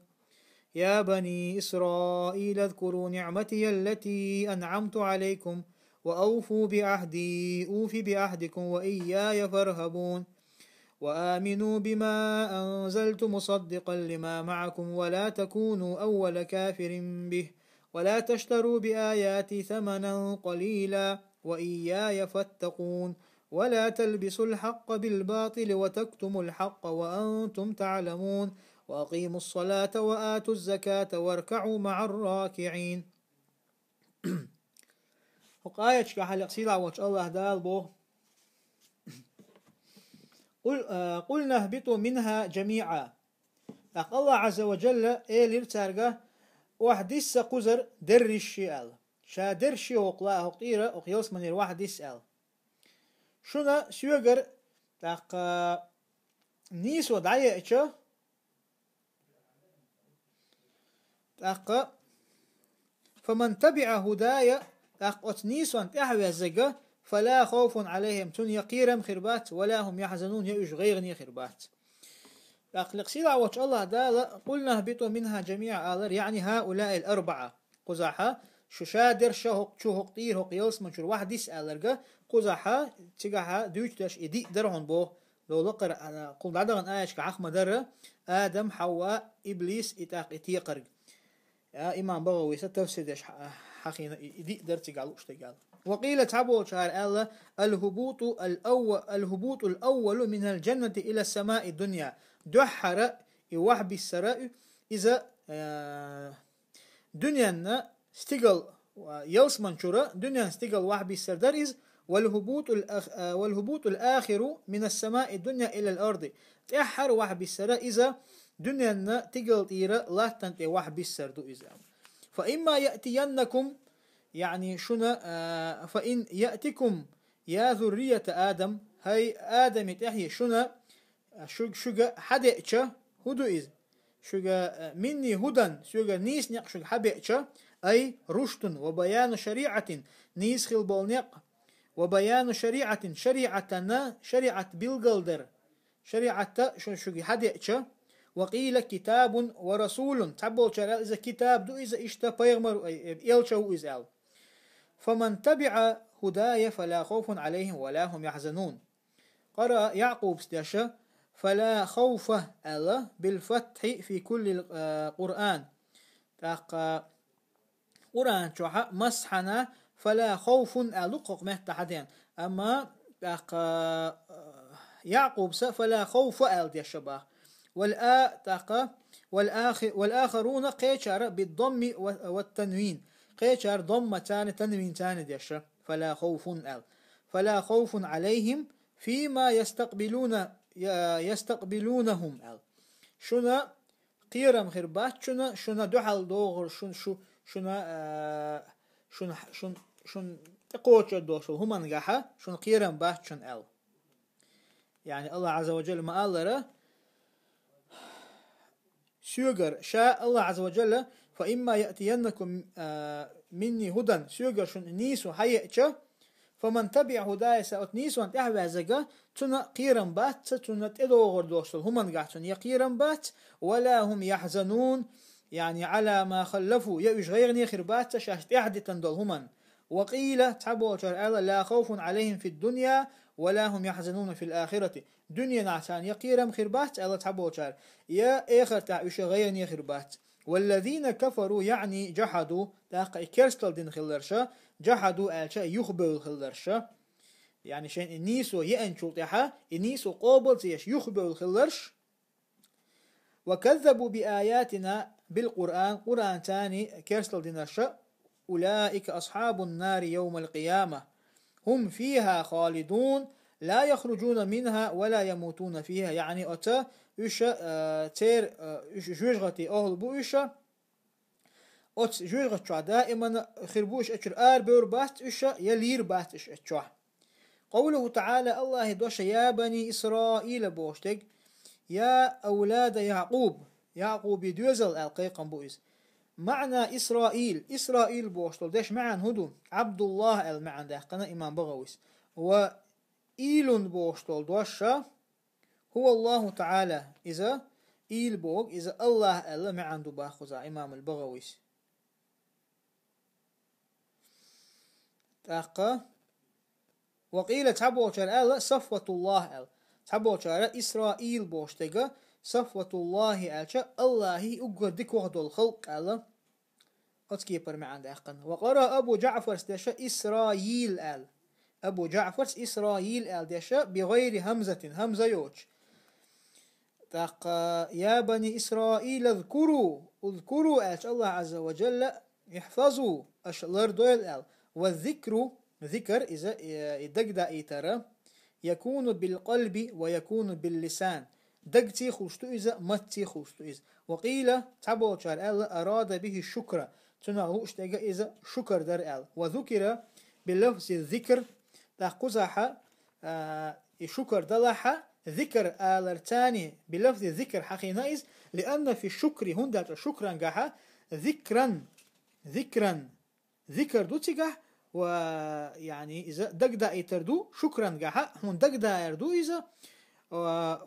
يا بني إسرائيل اذكروا نعمتي التي أنعمت عليكم وأوفوا بعهدي أوف بعهدكم وإياي فارهبون وآمنوا بما أنزلت مصدقا لما معكم ولا تكونوا أول كافر به ولا تشتروا بآياتي ثمنا قليلا وإياي فاتقون ولا تلبسوا الحق بالباطل وتكتموا الحق وأنتم تعلمون وأقيموا الصلاة وآتوا الزكاة واركعوا مع الراكعين. وقاية كحل قصيدة وش الله دال بو قلنا اهبطوا منها جميعا. الله عز وجل لرتارجه وحديس قزر درشي شا درشي وقلا وقيرة وقياس من الواحد يسأل شنا سيوغر تاق نيس ودعية اتشا تاق فمن تبع هدايا تاق اتنيس وان تحوي الزقا فلا خوف عليهم تن يقيرم خربات ولا هم يحزنون يؤج غيرني خربات. تاق لقصيرا وش الله دال قلنا اهبطوا منها جميع آلر يعني هؤلاء الأربعة قزاحة شادر شهق طير هو قياس من شر واحد يسأل قزاحة تجاها دوشتش إدي درهن بو لو لقر أنا قل بعدين آيش كعخ مدرة آدم حواء إبليس إتاق إتيقرج يا إمام بغوي ستفسدش حقينا إدي درتي قالوش تقال. وقيل تعبوا شهر الله الهبوط الأول من الجنة إلى السماء الدنيا دحر يوحب السراء إذا دنيا استقل يوسمن شورا دنيا استقل وحب السرداريز والهبوط الآخر من السماء الدنيا إلى الأرض تأحر واحد بالسر إذا دنيا تقل إيرا لا تنتي واحد بالسر دو إذا فإما يأتينكم يعني شنا فإن يأتكم يا ذرية آدم هاي آدم تحيي شنا شجا حدئتش هدو إذ شجا مني هدى شجا نيس نقشج حبئتش أي رشد وبيان شريعة نيس خلبولنق وبيان شريعة شريعتنا شريعة بالقلدر شريعة شجا حدئتش وقيل كتاب ورسول تعبول شرع إذا كتاب دو إذا إشتا بيغمر إلشو إزال فمن تبع هدايا فلا خوف عليهم ولا هم يحزنون قرأ يعقوب ستاشا فلا خوف ألا بالفتح في كل القرآن قرآن شوحا مسحنا فلا خوف ألقق مهتحدين أما يعقوب فلا خوف أل دي الشباه والآخرون قيشار بالضم والتنوين قيشار ضم تاني تنوين تاني ديشا فلا خوف أل فلا خوف عليهم فيما يستقبلونهم أل شنا قيرم خربات شنا دحل دوغر شنا تقوش الدوشل هم نجحا شنا قيرم بات شن أل يعني الله عز وجل ما قال سيوغر شاء الله عز وجل فإما يأتينكم مني هدى سيوغر شن نيسو حيئتش فمن تبع هدايا سأت نيسو أنت أحبه زقا تنا قيرا بات تنا تدوغر دوشل هم نقعتن يقيرا بات ولا هم يحزنون يعني على ما خلفوا يؤج غيرني خربات شاشت أحد تندل هم وقيل تعبوا لا خوف عليهم في الدنيا ولا هم يحزنون في الآخرة دنيا نعتان يقيرم خربات الله تعبوا يا آخر تعيش غيرني خربات والذين كفروا يعني جحدوا تاقا كرستل دين خلرشا جحدوا آلشا يخبروا الخلرشا يعني شين النيسو يأنشو تحا النيسو قوبل تيش يخبروا الخلرش وكذبوا بآياتنا بالقرآن قرآن تاني كرستل دين الشا أولئك أصحاب النار يوم القيامة هم فيها خالدون لا يخرجون منها ولا يموتون فيها يعني أتا إشا تير جوجغتي أهل بو إشا أت جوجغت دائما خربوش أشر بور باست إشا يلير باست إش أتشوا قوله تعالى الله دوش يا بني إسرائيل بوشتك يا أولاد يعقوب يدوزل القيقم بوئز معنى إسرائيل بوشتل ديش معن هدو عبد الله المعن ده قنا إمام بغويس وإيل بوشتل دوشا هو الله تعالى إذا إيل بوغ إذا الله معن دو باخوزا إمام البغويس تاقا وقيل تعبو شرع صفوة الله تعبو شرع إسرائيل بوشتل صفوة الله الله أقردك وقت الخلق أتكيبر معان داقن وقرأ أبو جعفر استشاء إسرائيل أبو جعفر إسرائيل دشاء بغير همزة يوج تاق يا بني إسرائيل اذكروا الله عز وجل يحفظوا أشلر دويل والذكر ذكر إذا يدقدا إيترا يكون بالقلب ويكون باللسان دقتي خلشتو إذا متي خلشتو إذا وقيل تعبو شار أراد به الشكر تنعو اشتاق إذا شكر در وذكر باللفظ الذكر تقزح شكر دلح ذكر آلرتاني بلفظ الذكر حقينائز لأن في الشكر هندات شكرا قاحا ذكر دو تقح ويعني إذا دقدا يتردو شكرا قاحا هون دقدا يردو إذا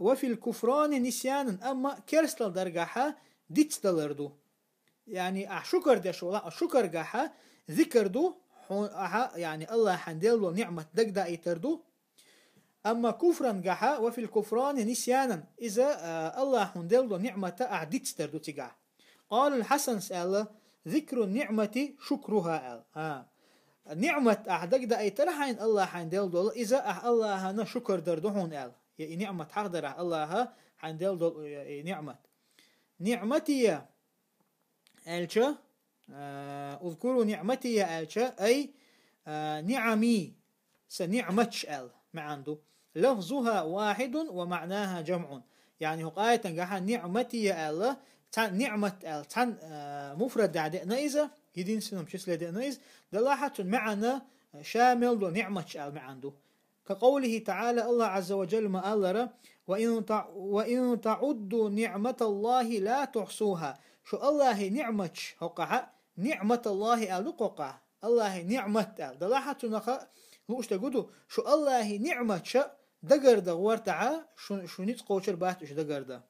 وفي الكفران نسيانا أما كرستل درقاحا ديت دلردو يعني شكر ده شو شكر قاحا ذكر دو يعني الله حندل له نعمة دقدا يتردو أما كفرا قاحا وفي الكفران نسيانا إذا الله حندل له نعمة أعديت تردو تقع قال الحسن سأل ذكر النعمة شكرها نعمة أعدقدا يترحين الله حندل له إذا الله هنا شكر دردوهون نعمة حقدر الله حندل له نعمتي أذكروا نعمتي أي نعمي سنعمتش ال ما عنده لفظها واحد ومعناها جمع يعني هو قاية تنجح نعمتي ال تان نعمة ال تان مفرد عدنا إذا يدين سنم شس لدينا إذا دلاحة معنى شامل دو نعمة ال ما عنده كقوله تعالى الله عز وجل ما قال وإن تعدوا نعمة الله لا تحصوها شو الله نعمة هقع نعمة الله ألقق الله نعمة ال دلاحة نخا لوش تقولوا شو الله نعمة شا دقر دغور تعا شو نيت قوشر بات شو دقر ده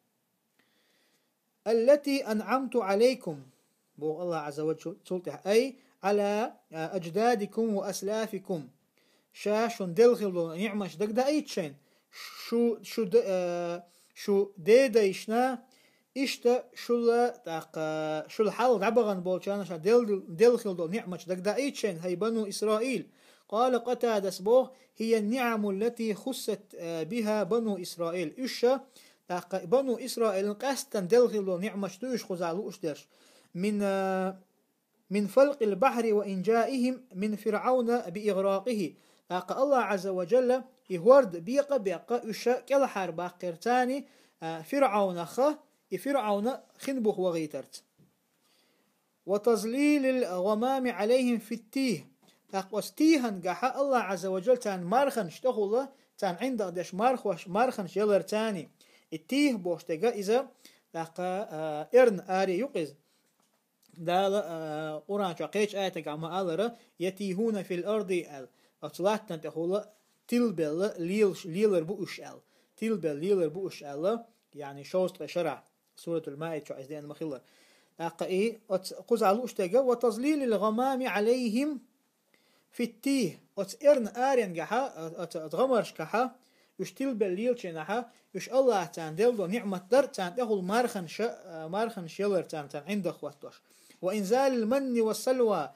التي أنعمت عليكم بو الله عز وجل سلطة أي على أجدادكم وأسلافكم شاشون دلخل نعمة دق ده أي شين شو ديدا يشنا إشتا شو الحال عبغان بولشانا شا دلخل نعمة دق ده أي شين هي بنو إسرائيل قال قتادة سبوه هي النعم التي خست بها بنو إسرائيل إشا بنو إسرائيل قاستا دلخل نعمة توش خزالو أشدرش من فلق البحر وإنجائهم من فرعون بإغراقه الله عز وجل يهورد بيقى إشا كلا حربا قرتاني فرعون فرعون خنبخ وغيترت وتظليل الغمام عليهم في التيه أقوستيهن جحا الله عز وجل تان مارخن شتغله تان عند دش مارخن شيلر تاني التيه بوشتجا إذا إرن آري يقز دال قرآن شقيش آية جمع الله يتيهون في الأرض ال أطلعت تقول تلبل ليلر بوش ال تلبل ليلر بوش ال يعني شوست شرع سورة المائدة شو عايزين مخلر إيه قزعلوش تجا وتظليل الغمام عليهم في التيه إرن آرين جحا أتغمرش كحا يشتيل بالليل شنحا يش الله تان دلدو نعمة در تان تقول مارخن شيلر تان عند أخواتوش وإنزال المن والسلوى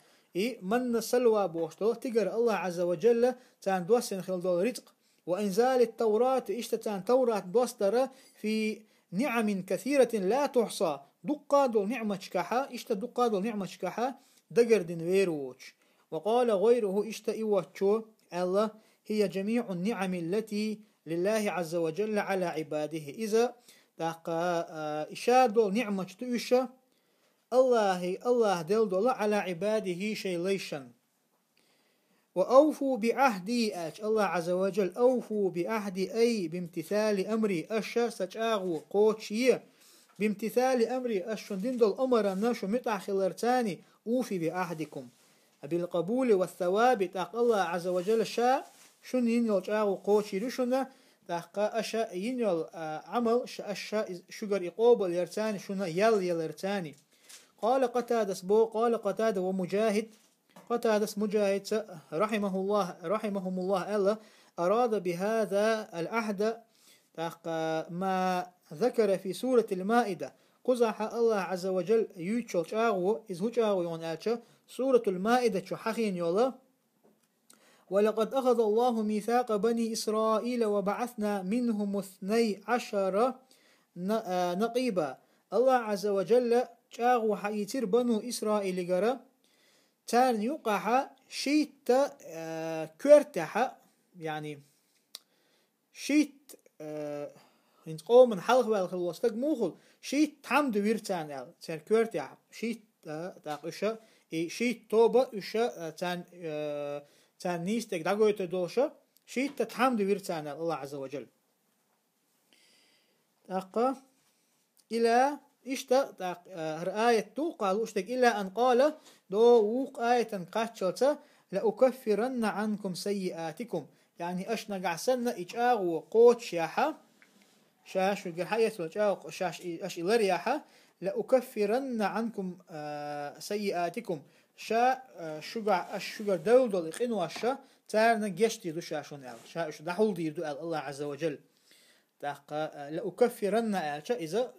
من السلوى بوشتو تقر الله عز وجل تان دوسن خلدو رزق وإنزال التوراة إشتتان توراة دوستر في نعم كثيرة لا تحصى دقادو نعمة كحا دقادو نعمة كحا دقر دين ويروش وقال غيره إيواتشو الله هي جميع النعم التي لله عز وجل على عباده إذا تاقى إشادو نعمة تؤشى الله دلدو على عباده شيء ليشن وأوفوا بعهدي الله عز وجل أوفوا بعهدي أي بامتثال أمري أشا سجاغو قوتشيه بامتثال أمري أشن دندل أمر الناشو متع خلرتاني أوفي بعهدكم بالقبول والثواب تاق الله عز وجل شاء شن ينيل جاغو قوتشي رشنا تاق أشا ينيل عمل أشا شجر إقوبل يرتاني شنا يرتاني قال قتادة سبو قال قتادة ومجاهد قتادة مجاهد رحمهم الله ألا أراد بهذا العهد ما ذكر في سورة المائدة قزح الله عز وجل يوتشل شاغو إذ هو شاغو يون آتشا سورة المائدة شحخين يولا ولقد أخذ الله ميثاق بني إسرائيل وبعثنا منهم 12 نقيبا الله عز وجل شاغو حيتر بنو إسرائيل قرأ تان يقع شيت كورتها يعني شيت انت قوم من حلق بالخلوستك موخل شيت حمد ويرتان تان كورتها شيت تاقشة شيت توبة وشة تان نيستك دعوة دوشة شيت تحمد ويرتان الله عز وجل تاقا إلى إشتا رآية تو قالوا إشتك إلا أن قال دو ووق آية قاتشلتا لأكفرن عنكم سيئاتكم يعني أشنا قعسنا إجاغ وقوت شاحة شاش وقحية وإجاغ شاش إش إلرياحة لأكفرن عنكم سيئاتكم شجر دول دول إقنوا الشا تارنا جشتي دو شاشون شاش دحول ديردو الله عز وجل لأكفرن إذا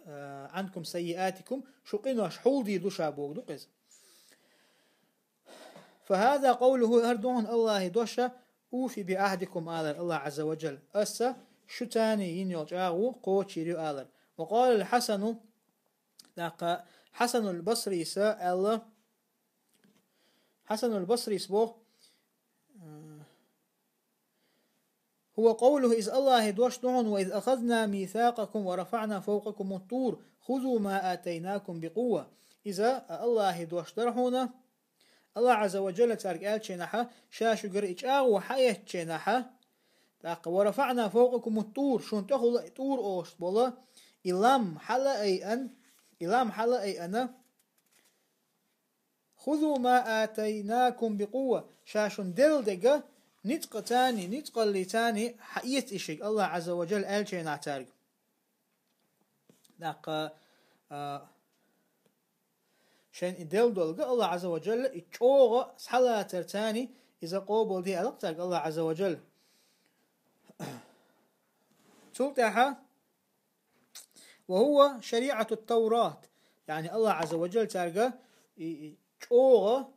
عنكم سيئاتكم شقين وشحول دي دوشا بوك دوقز فهذا قوله أردوهن الله دوشا أوفي بعهدكم آلر الله عز وجل أسا شتاني ينيو جاغو قوتشي ريو آلر وقال الحسن حسن البصري سا الله حسن البصري سبوه هو قوله إذ الله دوشتهن وإذ أخذنا ميثاقكم ورفعنا فوقكم الطور خذوا ما آتيناكم بقوة. إذا الله دوشترهن الله عز وجل تارك آلتشينها شاشو قرئج وحياتشينها ورفعنا فوقكم الطور شون تخل طور أوشت بولا إلام حلا أي أنا خذوا ما آتيناكم بقوة شاشون دل دقا نتق تاني نتق اللي تاني حقيت إشيك الله عز وجل آلتشينا تارك شان إدل دولغا الله عز وجل إتشوغا سحلا ترتاني إذا قوبل دي ألقتك الله عز وجل تلتها وهو شريعة التوراة يعني الله عز وجل تارجا إتشوغا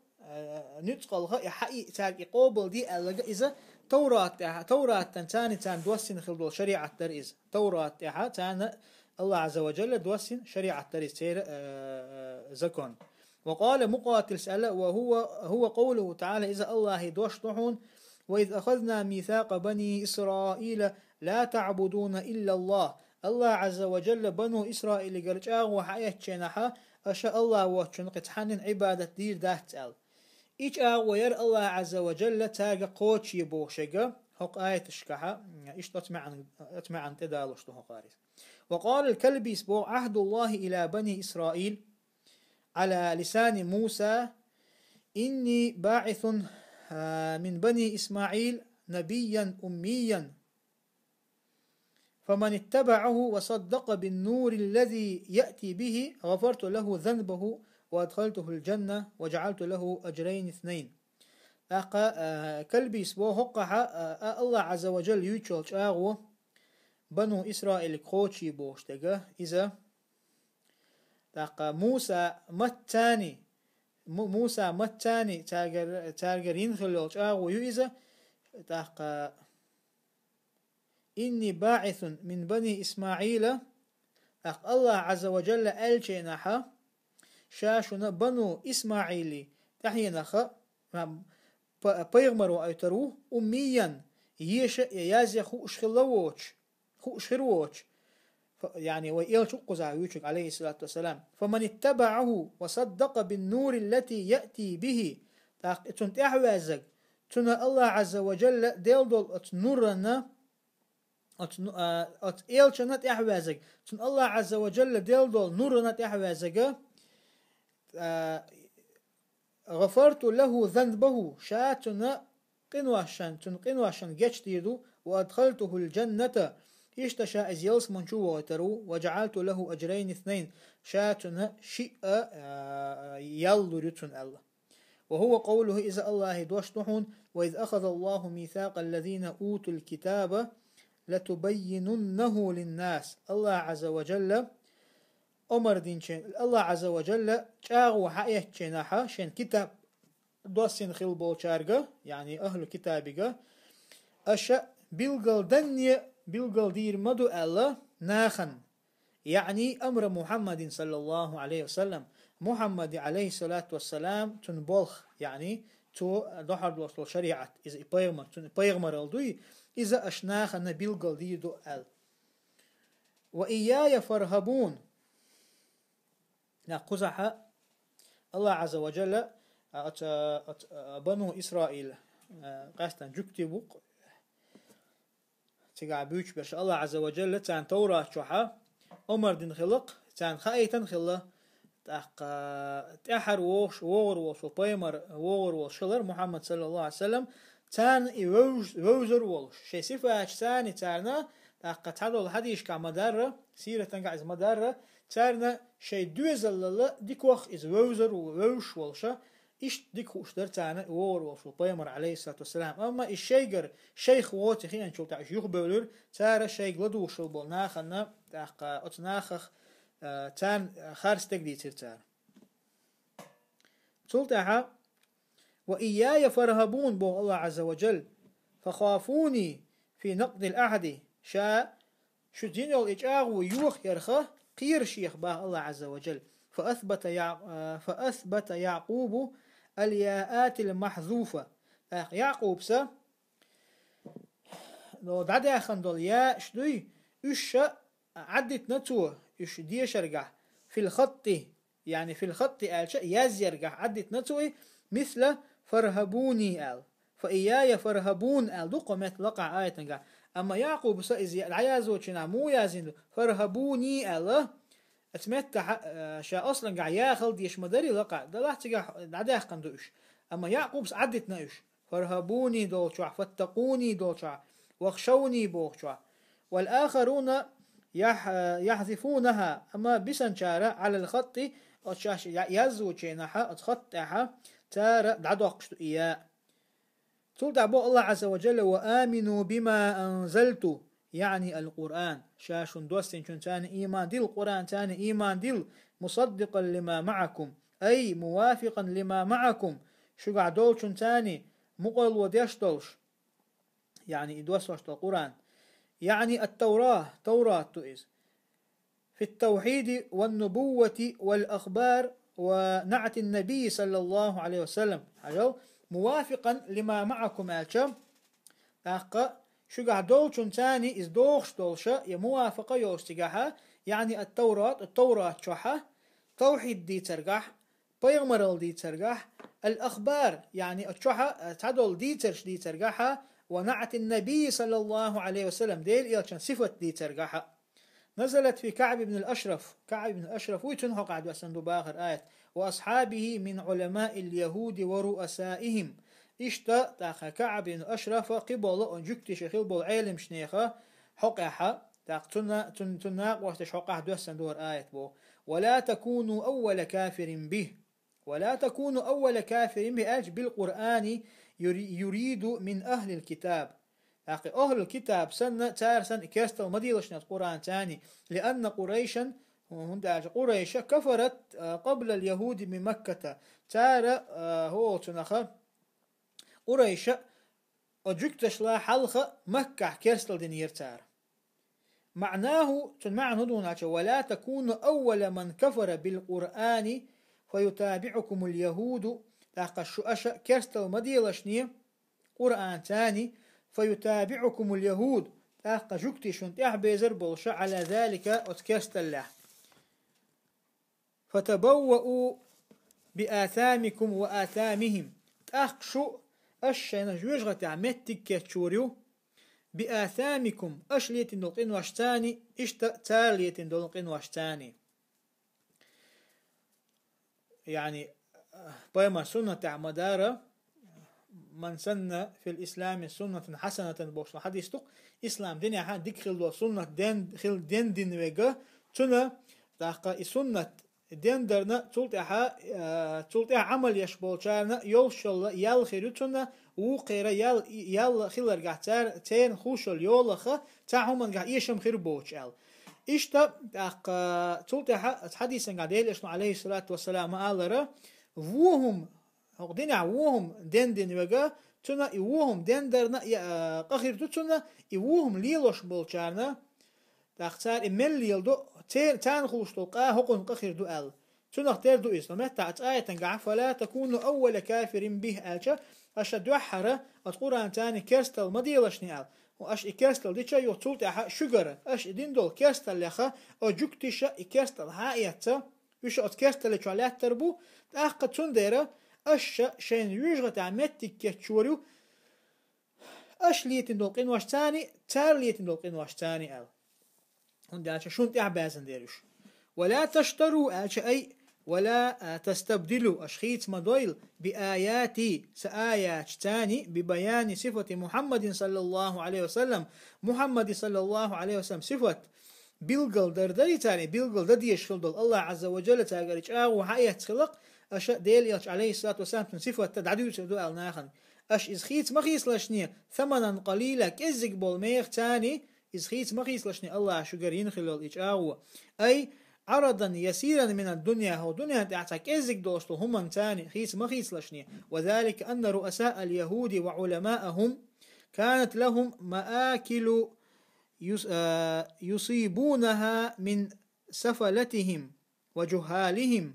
نتقلها حقي تارجي قوبل دي ألقا إذا توراة تنتاني تان دوسين خلدول شريعة تريز توراة تان الله عز وجل دوسين شريعة تريز تير زكون. وقال مقاتل سأل وهو قوله تعالى إذا الله دوشتحون وإذ أخذنا ميثاق بني إسرائيل لا تعبدون إلا الله الله عز وجل بنو إسرائيل قرجاغ وحياة شنحا أشاء الله وشنقت حنن عبادة دير دهت أل إيش وير الله عز وجل تاق قوتش يبوشيغا حق آية الشكحة إيش أتمع عن تدالوش قارس. وقال الكلبي سبو عهد الله إلى بني إسرائيل على لسان موسى إني باعث من بني إسماعيل نبيا أميا فمن اتبعه وصدق بالنور الذي يأتي به غفرت له ذنبه وأدخلته الجنة وجعلت له أجرين اثنين. كلبي سبو حقها الله عز وجل يوتشل أغو بنو إسرائيل قوتشي بوشتغا إذا موسى متاني تاجرين خلوش ويؤذى إني باعث من بني إسماعيل الله عز وجل ألشينها شاشنا بنو إسماعيلي تحينها بيغمر وأيترو أميا يازي خو أشخلوش يعني وإيل شقزا يوشك عليه الصلاة والسلام فمن اتبعه وصدق بالنور التي يأتي به تنت أحوازك تن الله عز وجل ديلدول أتنورنا إيل شنت أحوازك تن الله عز وجل ديلدول نورنا أحوازك غفرت له ذنبه شاتنا قنواشن جشتيدو وأدخلته الجنة يشتشا إزيلس منشو وترو وجعلت له أجرين اثنين شاتنا شيء يلو رتن الله. وهو قوله إذا الله دوشتحون وإذ أخذ الله ميثاق الذين أوتوا الكتاب لتبيننه للناس الله عز وجل أمر دينشين الله عز وجل شاغو حقية شناحا شن كتاب دوسين خلبو شارغا يعني أهل كتابغا أشا بلغل دنيا بلغل دير مدو الله ناخن يعني أمر محمد صلى الله عليه وسلم محمد عليه الصلاة والسلام تنبولخ يعني تو دحر وصل شريعة إذا بيغمر الدوي إذا أشناخن بلغل دير دو ال وإياي فرهبون نقزح الله عز وجل بنو إسرائيل قاستن جكتبوك تقع بيوش برش الله عز وجل تان توراة شوحا أمر دين خلق تان خايتن خلا تأحر ووش وور ووش وبيمر وور وشلر محمد صلى الله عليه وسلم تان يوزر وولش شي صفة ثاني تارنا تحدو الحديث كمدارة سيرة تنقع إز مدارة تارنا شي دوزل الله ديكوخ إز ووزر ووش ولشا إيش ديك وشدر تانا وور وشو بيمر عليه الصلاة والسلام أما الشيجر شيخ ووتي خيان شو تعيش يخبرور تارا شيخ لدو شو بالناخنا تاق أتناخخ تان خارج تقدي تار تلتها وإياي فرهبون بو الله عز وجل فخافوني في نقد الأحد شا شو دين الإجاغ ويوخ يرخه قير شيخ باه الله عز وجل فأثبت يعقوب الياءات المحذوفة يعقوب سا لو دعدا خندول يا شدوي إيش عدت نتوه إيش ديش رجع في الخط يعني في الخط ألش ياز يرجع عدت نتوه مثل فرهبوني فإياي فرهبون دو قمت لقع آية نجا أما يعقوب سئز العيازو شنا مو يازين فرهبوني اتمت شا أصلا قاع ياخل ديش مدري لقع ده لا تجا عدا قندوش أما يعقوب عدت ناش فرهبوني دوشع فاتقوني دوشع واخشوني بوخشع والآخرون يحذفونها أما بسنشارة على الخط يزو شينها اتخطها تارة دعدوقشتو إياه تقول دعبو الله عز وجل وآمنوا بما أنزلت يعني القرآن شاشون دوستين شون تاني إيمان ديل القرآن تاني إيمان ديل مصدقا لما معكم أي موافقا لما معكم شو قعدول شون تاني مقل وديشتولش يعني إدوسوش القرآن يعني التوراة توراة تؤز في التوحيد والنبوة والأخبار ونعت النبي صلى الله عليه وسلم موافقا لما معكم ألشم أقا شو قعدول شون تاني إز دوغش دولشا يموافقة يوستيقها يعني التوراة شوحة توحيد دي ترقح بيغمرل دي ترقح الأخبار يعني الشوحة تعدل دي ترش دي ترقحها ونعت النبي صلى الله عليه وسلم ديل إلشان صفة دي ترقحها نزلت في كعب بن الأشرف ويتنهق قعد وأسندو باخر آية وأصحابه من علماء اليهود ورؤسائهم إشتا تاخ كعب بن الأشرف قبل أنجكت شخيل بول علم شنيخة حقها تاخ تناق وقتش حقها دوسندو آية بو ولا تكونوا أول كافر به أج بالقرآن يريد من أهل الكتاب أهل الكتاب سنة تار سنة كاستل مديلشنا القرآن تاني لأن قريشا قريش كفرت قبل اليهود من مكة تار هو تنخ قريش أجكتش لا حلخ مكة كاستل دينير تار معناه تنمعنه دونك ولا تكون أول من كفر بالقرآن فيتابعكم اليهود تاقشو أشا كاستل مديلشني قرآن تاني فيتابعكم اليهود تاق جكتي شنت بيزر بولشا على ذلك أتكست الله فتبوأوا بآثامكم وآثامهم تاقشو أشينا جوجغة عمتك كتشوريو بآثامكم أشليتن دولقين واشتاني إشتا تاليتن دولقين واشتاني يعني بما سنة مدارة من سن في الإسلام سنة حسنة بوش حديث تق إسلام دنيا حان ديك خلو سنة دين دين ويجا تنا تاقا سنة دين درنا تلتها عمل يشبول شارنا يوشل يال خيرو تنا وقيرا يال خيلر قاعتار تين خوشل يولخا تاهم من قاع يشم خير بوش ال إشتا تاقا تلتها حديثا قاعدين إشنا عليه الصلاة والسلام آلرا وهم هقدين عوهم دين وجا تنا يوهم دين درنا قخير تنا يوهم ليلوش بولشارنا تختار إمل يلدو تان خوش توقع هقون قخير دو ال تنا اختار دو إسلام تعت آية تنقع فلا تكونوا أول كافر به ألشا أشد وحرة القرآن تاني كاستل مديلشني ال وأش إكاستل ديشا يوتولت أح شجرة أش دين دول كاستل لخا أو جكتشا إكاستل هايتا وش أتكاستل شوالات تربو تأخذ تنديرة أش شين يوجغت عمتك كتشوريو أش ليتن دولقين واش تاني تار ليتن دولقين واش تاني أل هندي ألشا شون تعبازن ديروش ولا تشتروا ألشا أي ولا تستبدلوا أشخيص مدويل بآياتي سآيات تاني ببيان صفة محمد صلى الله عليه وسلم محمد صلى الله عليه وسلم صفة بيلغل دردري تاني بيلغل دديش خلدل الله عز وجل تاقريش وحاية خلق أش ديل يلش عليه الصلاة والسلام صفة تدعديو سدو الناخن أش إزخيت مخيص لشنية ثمنا قليلا كزق بالميخ تاني إزخيت مخيص لشنية الله شجر ينخلل إجاو أي عرضا يسيرا من الدنيا هو دنيا تعتك إزق دوشتو هم تاني خيس مخيص لشنية وذلك أن رؤساء اليهود وعلماءهم كانت لهم مآكل يصيبونها من سفلتهم وجهالهم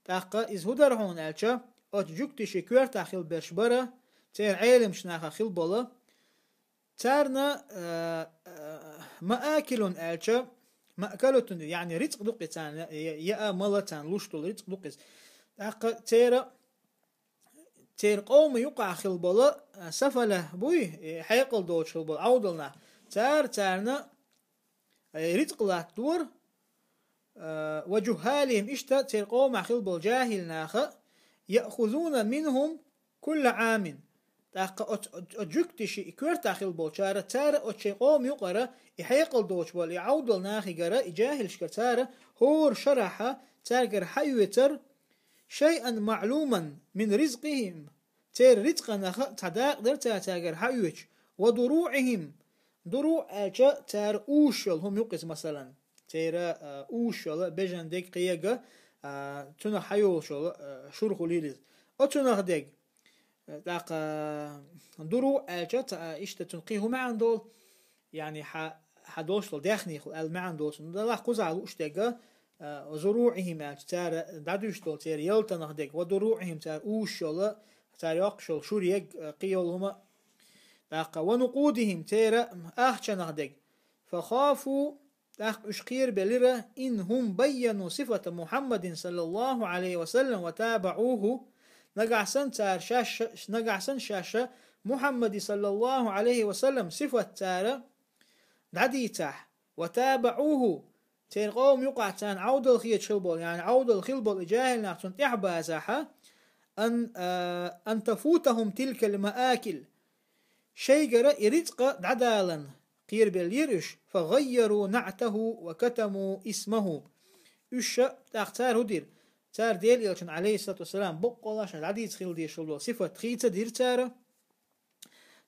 تاقا إز هدرهون ألشا أتجوكتي شكوير تاخيل برشبرة تير عيلم شناخا خيل بولا تارنا مآكل ألشا مأكلة يعني رزق دقيتان يا ملتان لوشتول رزق دقيت أق تير قوم يقع خلبلا سفله بوي حيقل دوش خلبل عودلنا تارنا رزق لا دور وجهالهم إشتا تير قوم خلبل جاهل ناخ يأخذون منهم كل عام تاق أجكتشي كورتا خلبل شارة تارا أتشي قوم يقرأ يحيقل دوش بول يعودل ناخي قرأ جاهل شكرتارا هور شرحة تارقر حيوتر شيئا معلوما من رزقهم تير رزقنا تداق درتا تاقر حيوش ودروعهم دروع أجا تار أوشل هم يقس مثلا تير أوشل بجان ديك قيقة تنا حيوشل شرخو ليلز أتنا ديك تاق دروع أجا إشتا تنقيه معن دول يعني حدوشل داخني المعن دول دلاح قزع لوشتاقة زروعهم تار دادوشتول تار يلتنخ ديك ودروعهم تار أوشل تار يقشل شوريق قيولهما ونقودهم تيرا أحشنخ ديك فخافوا أشقير بلرة إنهم بيّنوا صفة محمد صلى الله عليه وسلم وتابعوه نقعسن شاشة محمد صلى الله عليه وسلم صفة تارا دعديتاح وتابعوه تين قوم يقعتان عود الخيط شلبول يعني عود الخلبول جاهل نعتون إحبازاحة أن تفوتهم تلك المآكل شيء قرأ رزق دعدالا قير باليرش فغيروا نعته وكتموا اسمه إيش تختار هدير تار ديل إلشان عليه الصلاة والسلام بقولاش العديد خيل دي شلو صفة خيطة دير تارة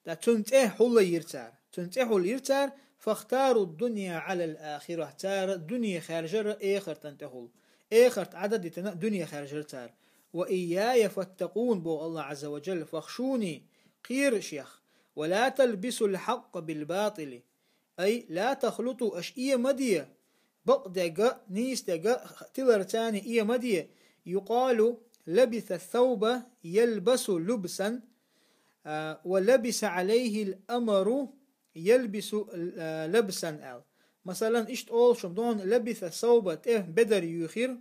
دا تنتهو يرتار تنتهو يرتار فاختاروا الدنيا على الآخرة تار الدنيا خارجر آخر تنتهو آخر عدد دنيا خارجر تار وإياي فاتقون بو الله عز وجل فاخشوني قير شيخ ولا تلبسوا الحق بالباطل أي لا تخلطوا أشياء مدية بقدقة نيستقة تلرتاني إيا مدية يقال لبث الثوب يلبس لبسا ولبس عليه الأمر يلبس لبسا مثلا إشت أول شمدون لبث الثوب بدر يخير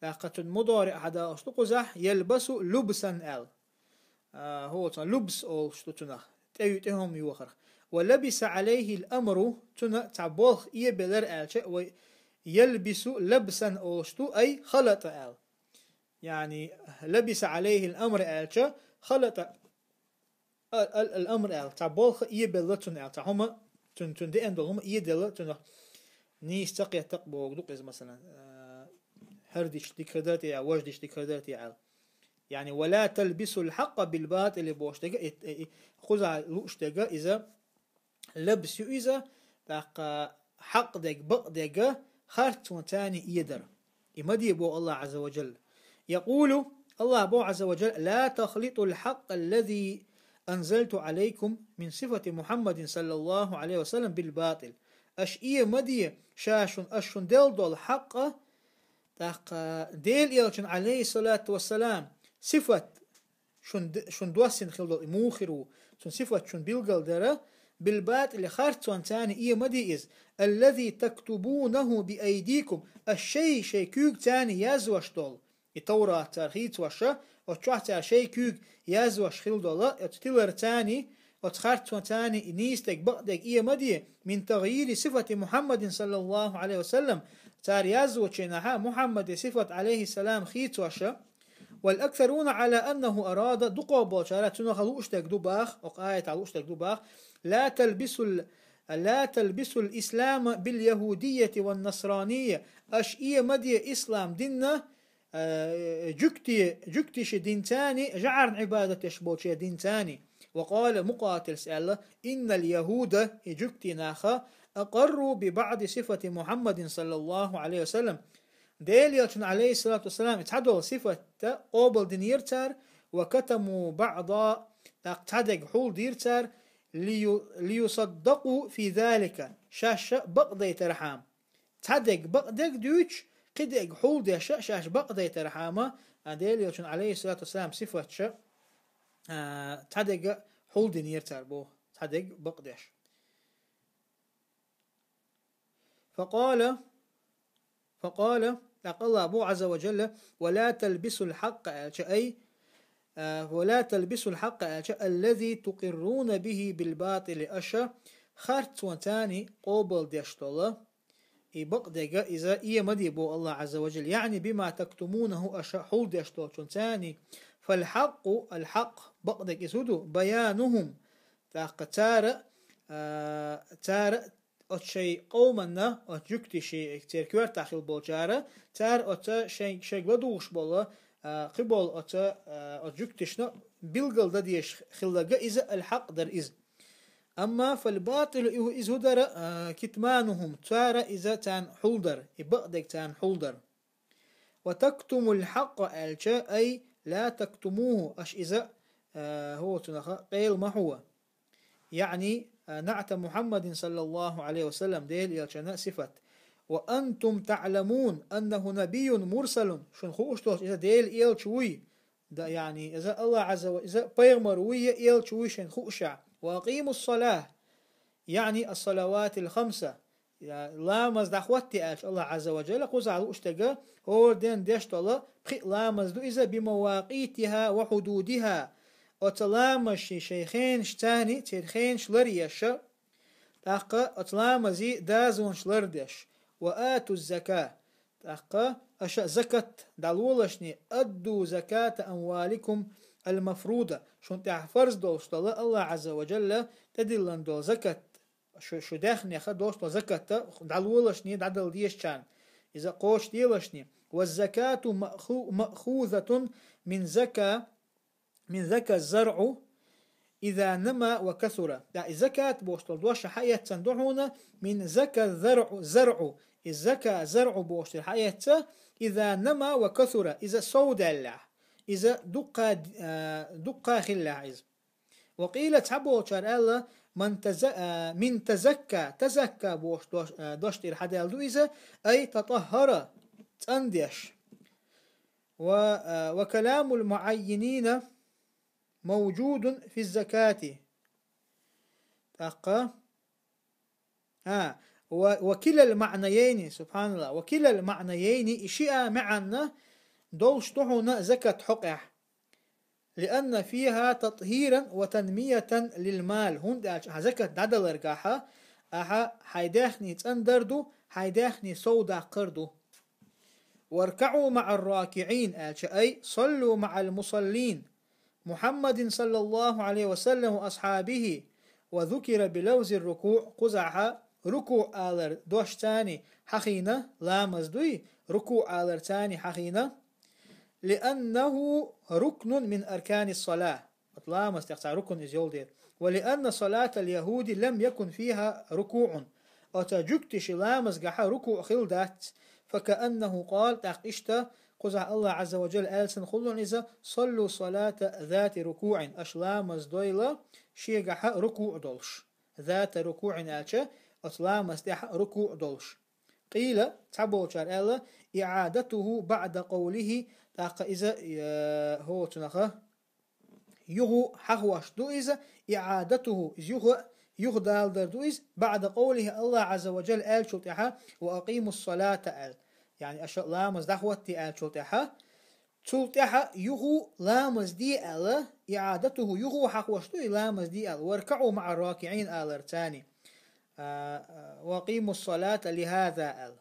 لقد مضارع هذا أشتقزح يلبس لبسا هو لبس أول شتوتنا تهم يوخر ولبس عليه الأمر تنا تعبوخ إيه بلر آل ويلبس لبسا أوشتو أي خلط آل يعني لبس عليه الأمر آل خلط الأمر آل تعبوخ إيه بلر تنا آل تعهما تن دي أندل هم إيه دلر تنا نيس تقيا تقبوغ دوقز مثلا هردش دي كرداتي آل وجدش دي كرداتي آل يعني ولا تلبسوا الحق بالباطل بوشتغا خذ لوشتغا إذا لبس إذا تاق حق دق بق دق خرت وتاني يدر يمدي بو الله عز وجل يقول الله بو عز وجل لا تخلطوا الحق الذي أنزلت عليكم من صفة محمد صلى الله عليه وسلم بالباطل أشئي مدي شاشن أشن دل دول حق تاق ديل إلشن عليه الصلاة والسلام صفة شن دوسن خلدل موخرو شن صفة شن بيلقل دره بالباطل خارتون تاني إيه مديئز الذي تكتبونه بأيديكم الشيء شيء كوك تاني يزوش دول التوراة تارخيت وشا وتشوحت شيء كوك يزوش خلدل اتتلر تاني وتخارتون تاني نيستك بقدك إيه مديئ من تغيير صفة محمد صلى الله عليه وسلم تار يزوش نحا محمد صفة عليه السلام خيت وشا والأكثرون على أنه أراد دقوا بوشارة تنخلوشتك دباخ وقاية علوشتك دباخ لا تلبسوا الإسلام باليهودية والنصرانية أشئية مدية إسلام ديننا جكتش دين تاني جعر عبادة يشبوش دين تاني وقال مقاتل سأل إن اليهود جكتناخا أقروا ببعض صفة محمد صلى الله عليه وسلم ديل يلشن عليه الصلاة والسلام اتحدوا صفة قوبل دينيرتر وكتموا بعض تقتدق حول ديرتر ليصدقوا في ذلك شاش بقضي ترحام تحدق بقدق دوش قدق حول دي شاش بقضي ترحامة ديل يلشن عليه الصلاة والسلام صفة تحدق حول دينيرتر بو حدق بقدش. فقال الله أبو عز وجل ولا تلبسوا الحق أي ولا تلبسوا الحق الذي تقرون به بالباطل أشا خرت وتاني قوبل ديشتولا بقدقة إذا مدي بو الله عز وجل يعني بما تكتمونه أشا حول ديشتول تاني. فالحق بقدق إسودو بيانهم تارة أتشي قومنا أتجكتي شيء كتير كوار تاخل بوجارة تار أتا شيء ودوش بولا قبل أتجكتشنا بلغل دديش خلقة إذا الحق در إذ. أما فالباطل إذ هدر كتمانهم تار إذا تان حولدر بقدق تان حولدر. وتكتم الحق ألشا أي لا تكتموه أش إذا هو تنخ قيل ما هو يعني نعت محمد صلى الله عليه وسلم ديل يلشنا صفة. وأنتم تعلمون أنه نبي مرسل شن خوشتوش إذا ديل يلشوي ده يعني إذا الله عز وجل إذا بيغمر ويا يلشوي شن خوشع. وأقيموا الصلاة يعني الصلوات الخمسة لا مزدخوتي أش الله عز وجل قوزع الأشتقى هو دين ديشت الله لا مزدو إذا بمواقيتها وحدودها أتلامش شيخين شتاني تيرخين شلريش تاقا أتلامزي دازون شلردش. وآتوا الزكاة تاقا أشا زكاة دالولشني أدوا زكاة أموالكم المفروضة شون تحفرز دوشت الله عز وجل تدلن دو زكاة شو داخني أخذ دوشت زكاة دالولشني دادل ديش كان إذا قوش ديلشني. والزكاة مأخوذة من زكاة الزرع إذا نما وكثر. يعني زكاة بوشتل دوش حياة تندعونا من زكاة زرع الزكاة زرع بوشتل حياة إذا نما وكثر إذا سود الله إذا دقا خلا. وقيل تحبو شار الله من تزكى بوش دوشت الحدال دو إذا أي تطهر تندش. وكلام المعينين موجود في الزكاة تقى وكلا المعنيين سبحان الله وكلا المعنيين إشياء معنا دولشتهنا زكاة حقح لأن فيها تطهيرا وتنمية للمال. هون زكاة دادل رقاحة حيداخني تندردو حيداخني سودا قردو. واركعوا مع الراكعين أي صلوا مع المصلين محمد صلى الله عليه وسلم وأصحابه. وذكر بلوز الركوع قزعها ركوع آلر دوش تاني حقينا لا مزدوي ركوع آلر تاني حقينا لأنه ركن من أركان الصلاة لا مستقطع ركن إزيول دير. ولأن صلاة اليهود لم يكن فيها ركوع أتجكتش لا مزقحا ركوع خلدات فكأنه قال تاقشتا قزع الله عز وجل آلسن خلون إذا صلوا صلاة ذات ركوع أشلامز دويلة شيقح ركوع دولش ذات ركوع آلشا أسلامز ديح ركوع دولش. قيل تعبو شار آلا إعادته بعد قوله تاق إذا هو تنخه يغو حغوش دو إذا إعادته يغو دال در دو إذا بعد قوله الله عز وجل آل شلتها وأقيموا الصلاة آل يعني أشياء لامز دخوتي آل شلتها شلتها يغو لامز دي آل إعادته يغو حغوش دو لامز دي آل واركعوا مع الراكعين آل ارتاني وأقيموا الصلاة لهذا آل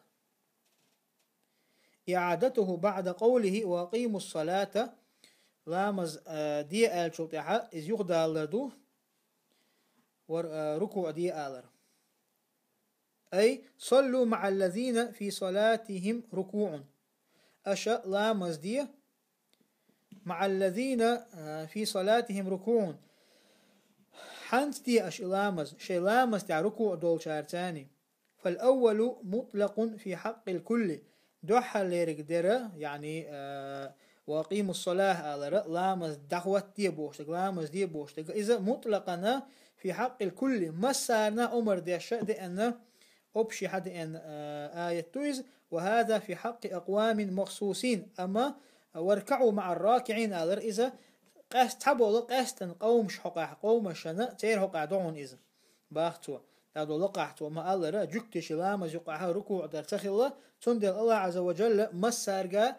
إعادته بعد قوله وأقيموا الصلاة لامز دي آل شلتها إذ يغدى لردو وركوع دي آلر أي صلوا مع الذين في صلاتهم ركوع أشاء لامز دي مع الذين في صلاتهم ركوع حنت دي أش لامز شي لامز تاع ركوع دول شارتاني. فالأول مطلق في حق الكل دوحة ليرقدر يعني وأقيموا الصلاة آلر لامز دعوة دي بوشتك لامز دي بوشتك إذا مطلقنا في حق الكل مسارنا أمر ديشا دي أن أبشي حد أن آية تويز. وهذا في حق أقوام مخصوصين أما واركعوا مع الراكعين آلر إذا قاس تبول قاستن قوم شحقا قوم شنا تير حقا دون إذن باختوا هذا لقحت وما الله را جكتش لام يقعها ركوع در تخلا تندل الله عز وجل مسارجا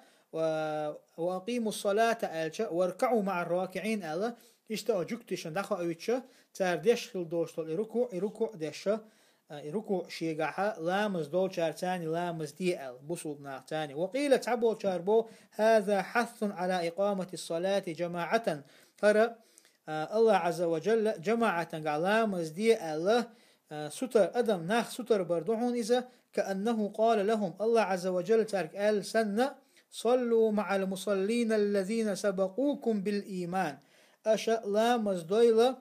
وأقيموا الصلاة ألشا واركعوا مع الراكعين الله إشتا جكتش دخل أوتشا تردش خل دوشتل ركوع دشا ركوع شيقعها لامز دول شار تاني لامز دي ال بصول ناق تاني وقيل تعبو شاربو هذا حث على إقامة الصلاة جماعة ترى الله عز وجل جماعة لامز دي الله ستر أدم ناخ ستر بردوحون إذا كأنه قال لهم الله عز وجل ترك آل سنة صلوا مع المصلين الذين سبقوكم بالإيمان أشأ لامز دويلة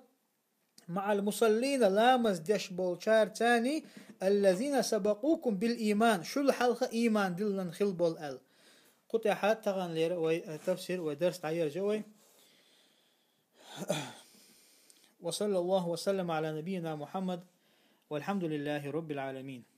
مع المصلين لامز دش بولشار تاني الذين سبقوكم بالإيمان شو الحلقة إيمان دلن خلبول ال قطعات تغن لير وتفسير ودرس تعير جوي وصلى الله وسلم على نبينا محمد والحمد لله رب العالمين.